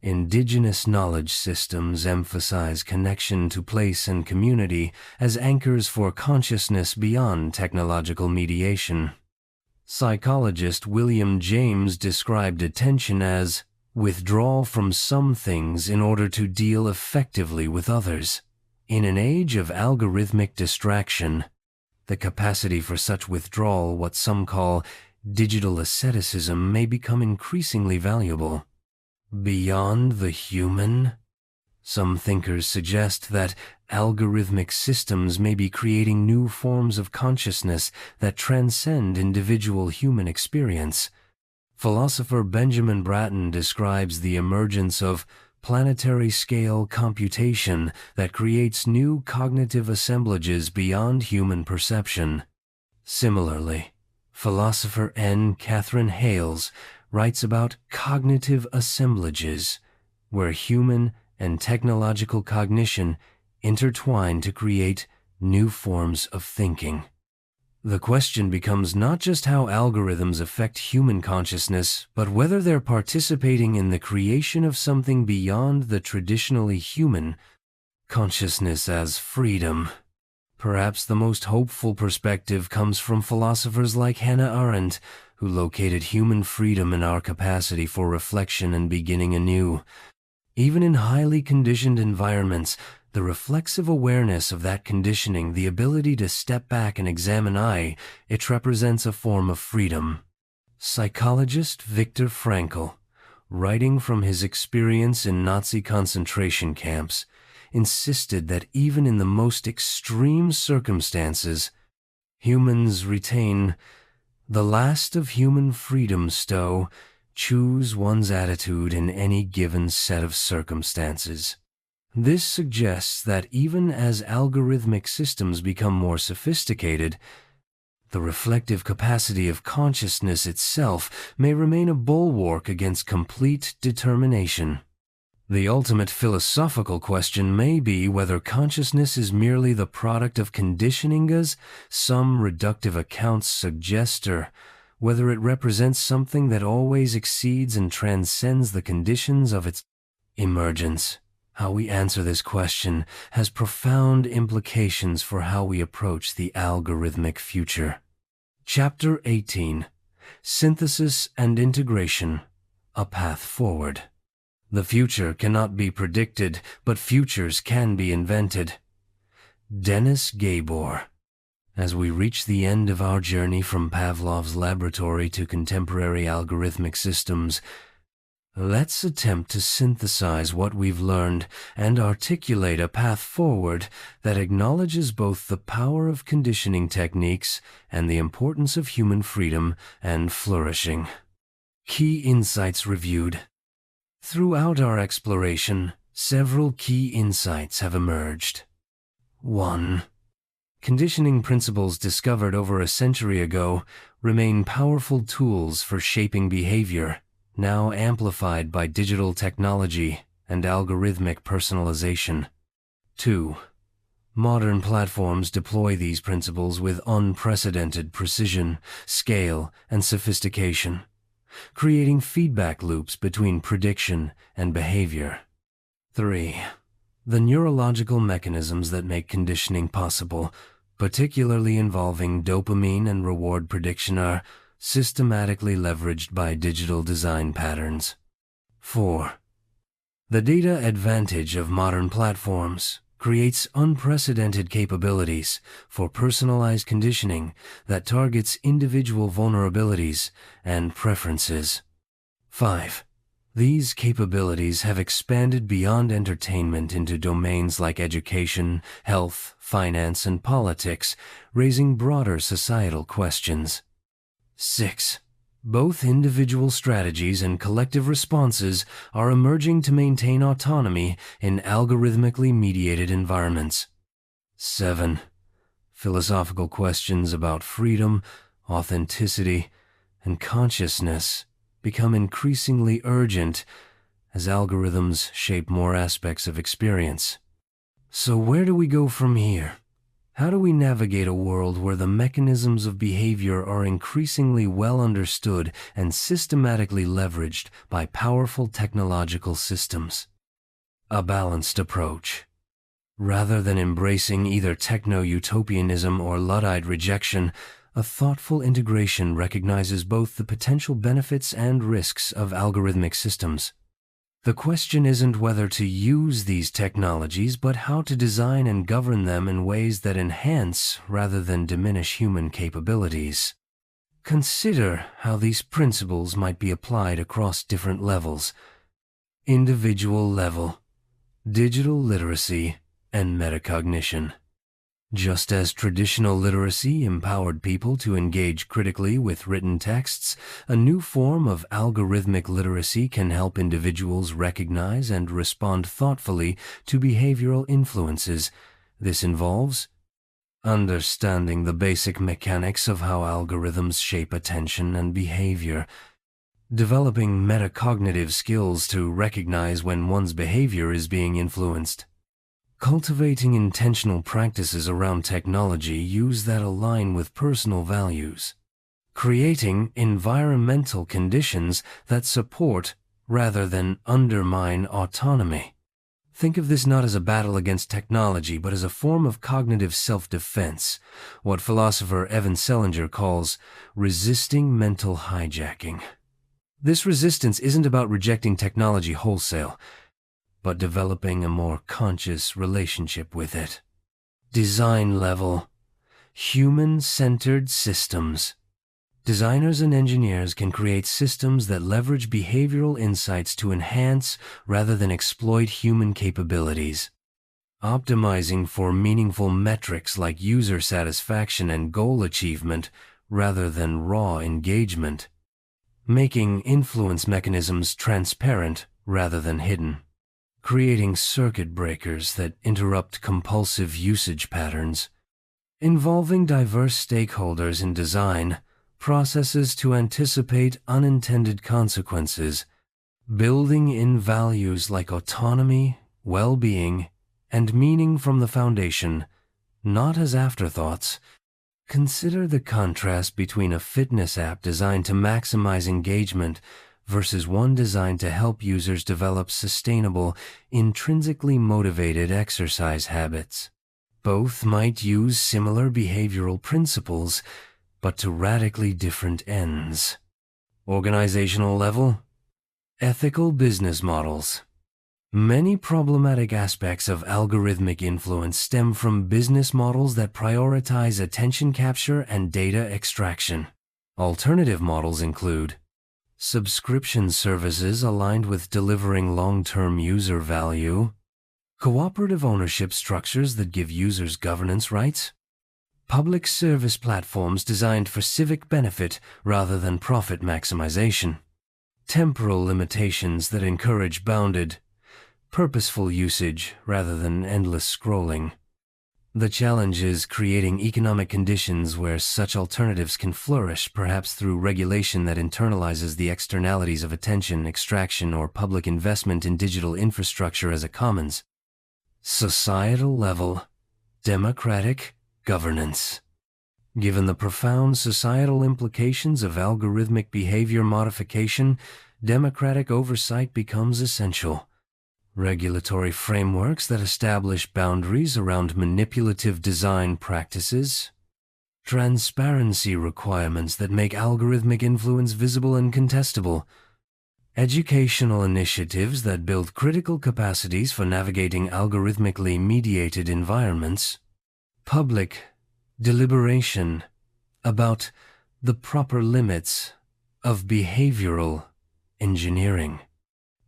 Indigenous knowledge systems emphasize connection to place and community as anchors for consciousness beyond technological mediation. Psychologist William James described attention as withdrawal from some things in order to deal effectively with others. In an age of algorithmic distraction, the capacity for such withdrawal, what some call digital asceticism, may become increasingly valuable. Beyond the human? Some thinkers suggest that algorithmic systems may be creating new forms of consciousness that transcend individual human experience. Philosopher Benjamin Bratton describes the emergence of planetary-scale computation that creates new cognitive assemblages beyond human perception. Similarly, philosopher N. Catherine Hales writes about cognitive assemblages, where human and technological cognition intertwine to create new forms of thinking. The question becomes not just how algorithms affect human consciousness, but whether they're participating in the creation of something beyond the traditionally human consciousness as freedom. Perhaps the most hopeful perspective comes from philosophers like Hannah Arendt, who located human freedom in our capacity for reflection and beginning anew. Even in highly conditioned environments, the reflexive awareness of that conditioning, the ability to step back and examine it represents a form of freedom. Psychologist Viktor Frankl, writing from his experience in Nazi concentration camps, insisted that even in the most extreme circumstances, humans retain the last of human freedom. Choose one's attitude in any given set of circumstances. This suggests that even as algorithmic systems become more sophisticated, The reflective capacity of consciousness itself may remain a bulwark against complete determination. The ultimate philosophical question may be whether consciousness is merely the product of conditioning, as some reductive accounts suggest, or whether it represents something that always exceeds and transcends the conditions of its emergence. How we answer this question has profound implications for how we approach the algorithmic future. Chapter 18: Synthesis and Integration: A Path Forward. The future cannot be predicted, but futures can be invented. Dennis Gabor. As we reach the end of our journey from Pavlov's laboratory to contemporary algorithmic systems, let's attempt to synthesize what we've learned and articulate a path forward that acknowledges both the power of conditioning techniques and the importance of human freedom and flourishing. Key insights reviewed. Throughout our exploration, several key insights have emerged. 1. Conditioning principles discovered over a century ago remain powerful tools for shaping behavior, now amplified by digital technology and algorithmic personalization. 2. Modern platforms deploy these principles with unprecedented precision, scale, and sophistication, creating feedback loops between prediction and behavior. 3. The neurological mechanisms that make conditioning possible, particularly involving dopamine and reward prediction, are systematically leveraged by digital design patterns. 4. The data advantage of modern platforms creates unprecedented capabilities for personalized conditioning that targets individual vulnerabilities and preferences. 5. These capabilities have expanded beyond entertainment into domains like education, health, finance, and politics, raising broader societal questions. 6. Both individual strategies and collective responses are emerging to maintain autonomy in algorithmically mediated environments. 7. Philosophical questions about freedom, authenticity, and consciousness become increasingly urgent as algorithms shape more aspects of experience. So where do we go from here? How do we navigate a world where the mechanisms of behavior are increasingly well understood and systematically leveraged by powerful technological systems? A balanced approach. Rather than embracing either techno-utopianism or Luddite rejection, a thoughtful integration recognizes both the potential benefits and risks of algorithmic systems. The question isn't whether to use these technologies, but how to design and govern them in ways that enhance rather than diminish human capabilities. Consider how these principles might be applied across different levels: individual level, digital literacy, and metacognition. Just as traditional literacy empowered people to engage critically with written texts, a new form of algorithmic literacy can help individuals recognize and respond thoughtfully to behavioral influences. This involves understanding the basic mechanics of how algorithms shape attention and behavior, developing metacognitive skills to recognize when one's behavior is being influenced, cultivating intentional practices around technology use that align with personal values, creating environmental conditions that support rather than undermine autonomy. Think of this not as a battle against technology, but as a form of cognitive self-defense, what philosopher Evan Selinger calls resisting mental hijacking. This resistance isn't about rejecting technology wholesale, but developing a more conscious relationship with it. Design level. Human-centered systems. Designers and engineers can create systems that leverage behavioral insights to enhance rather than exploit human capabilities, optimizing for meaningful metrics like user satisfaction and goal achievement rather than raw engagement, making influence mechanisms transparent rather than hidden, creating circuit breakers that interrupt compulsive usage patterns, Involving diverse stakeholders in design, processes to anticipate unintended consequences, building in values like autonomy, well-being, and meaning from the foundation, not as afterthoughts. Consider the contrast between a fitness app designed to maximize engagement versus one designed to help users develop sustainable, intrinsically motivated exercise habits. Both might use similar behavioral principles, but to radically different ends. Organizational level, ethical business models. Many problematic aspects of algorithmic influence stem from business models that prioritize attention capture and data extraction. Alternative models include subscription services aligned with delivering long-term user value, cooperative ownership structures that give users governance rights, public service platforms designed for civic benefit rather than profit maximization, temporal limitations that encourage bounded, purposeful usage rather than endless scrolling. The challenge is creating economic conditions where such alternatives can flourish, perhaps through regulation that internalizes the externalities of attention extraction or public investment in digital infrastructure as a commons. Societal level, democratic governance. Given the profound societal implications of algorithmic behavior modification, democratic oversight becomes essential. Regulatory frameworks that establish boundaries around manipulative design practices, transparency requirements that make algorithmic influence visible and contestable, educational initiatives that build critical capacities for navigating algorithmically mediated environments, public deliberation about the proper limits of behavioral engineering.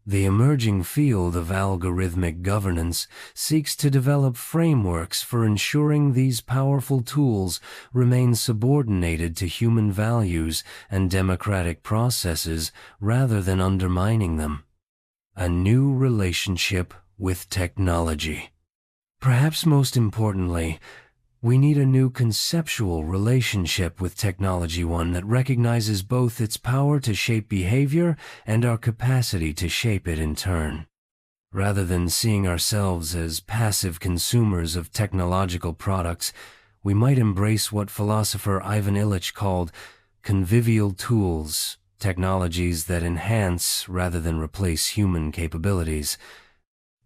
The emerging field of algorithmic governance seeks to develop frameworks for ensuring these powerful tools remain subordinated to human values and democratic processes rather than undermining them. A new relationship with technology. Perhaps most importantly, we need a new conceptual relationship with technology, one that recognizes both its power to shape behavior and our capacity to shape it in turn. Rather than seeing ourselves as passive consumers of technological products, we might embrace what philosopher Ivan Illich called convivial tools, technologies that enhance rather than replace human capabilities.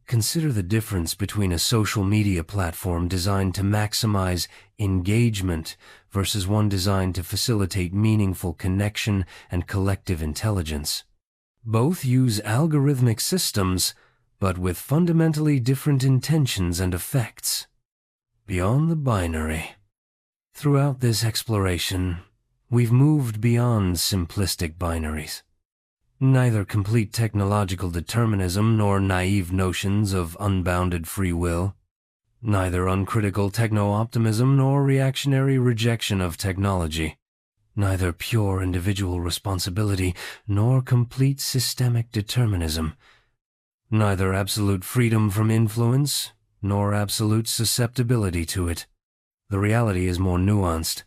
Consider the difference between a social media platform designed to maximize engagement versus one designed to facilitate meaningful connection and collective intelligence. Both use algorithmic systems, but with fundamentally different intentions and effects. Beyond the binary. Throughout this exploration, we've moved beyond simplistic binaries. Neither complete technological determinism nor naive notions of unbounded free will. Neither uncritical techno-optimism nor reactionary rejection of technology. Neither pure individual responsibility nor complete systemic determinism. Neither absolute freedom from influence nor absolute susceptibility to it. The reality is more nuanced.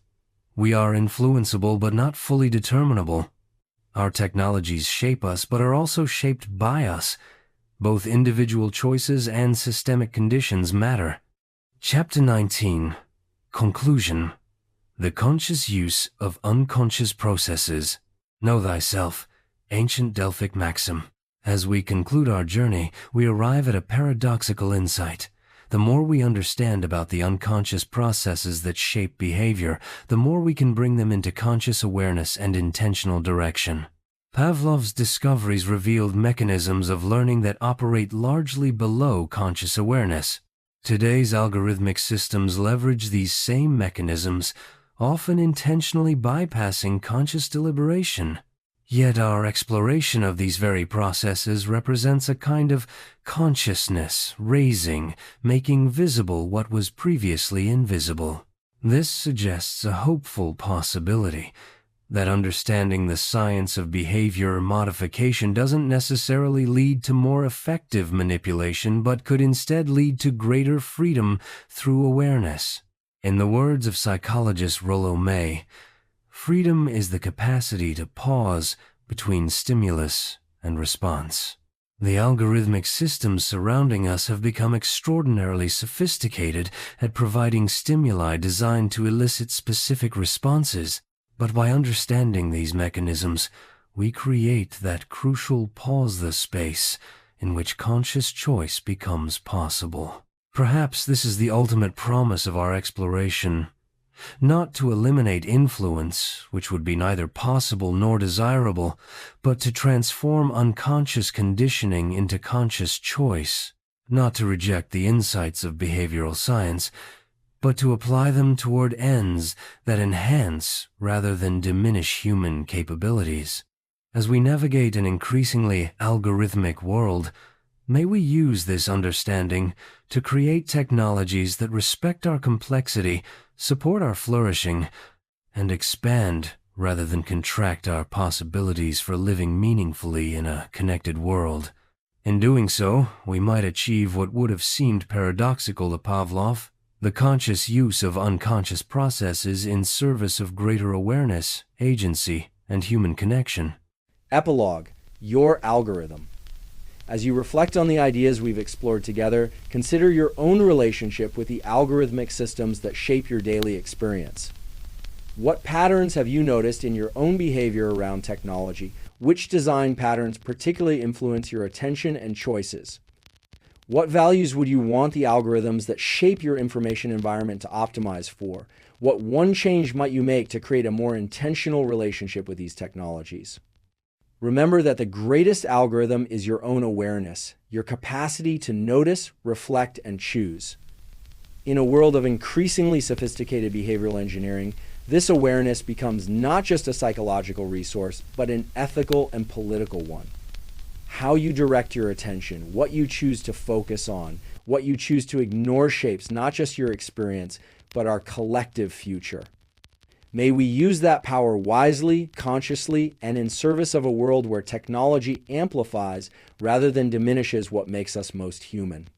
We are influenceable but not fully determinable. Our technologies shape us, but are also shaped by us. Both individual choices and systemic conditions matter. Chapter 19. Conclusion. The conscious use of unconscious processes. Know thyself, ancient Delphic maxim. As we conclude our journey, we arrive at a paradoxical insight. The more we understand about the unconscious processes that shape behavior, the more we can bring them into conscious awareness and intentional direction. Pavlov's discoveries revealed mechanisms of learning that operate largely below conscious awareness. Today's algorithmic systems leverage these same mechanisms, often intentionally bypassing conscious deliberation. Yet our exploration of these very processes represents a kind of consciousness raising, making visible what was previously invisible. This suggests a hopeful possibility that understanding the science of behavior modification doesn't necessarily lead to more effective manipulation, but could instead lead to greater freedom through awareness. In the words of psychologist Rollo May, freedom is the capacity to pause between stimulus and response. The algorithmic systems surrounding us have become extraordinarily sophisticated at providing stimuli designed to elicit specific responses, but by understanding these mechanisms, we create that crucial pause the space in which conscious choice becomes possible. Perhaps this is the ultimate promise of our exploration, not to eliminate influence, which would be neither possible nor desirable, but to transform unconscious conditioning into conscious choice, not to reject the insights of behavioral science, but to apply them toward ends that enhance rather than diminish human capabilities. As we navigate an increasingly algorithmic world, may we use this understanding to create technologies that respect our complexity, support our flourishing, and expand rather than contract our possibilities for living meaningfully in a connected world. In doing so, we might achieve what would have seemed paradoxical to Pavlov, the conscious use of unconscious processes in service of greater awareness, agency, and human connection. Epilogue: Your Algorithm. As you reflect on the ideas we've explored together, consider your own relationship with the algorithmic systems that shape your daily experience. What patterns have you noticed in your own behavior around technology? Which design patterns particularly influence your attention and choices? What values would you want the algorithms that shape your information environment to optimize for? What one change might you make to create a more intentional relationship with these technologies? Remember that the greatest algorithm is your own awareness, your capacity to notice, reflect, and choose. In a world of increasingly sophisticated behavioral engineering, this awareness becomes not just a psychological resource, but an ethical and political one. How you direct your attention, what you choose to focus on, what you choose to ignore shapes not just your experience, but our collective future. May we use that power wisely, consciously, and in service of a world where technology amplifies rather than diminishes what makes us most human.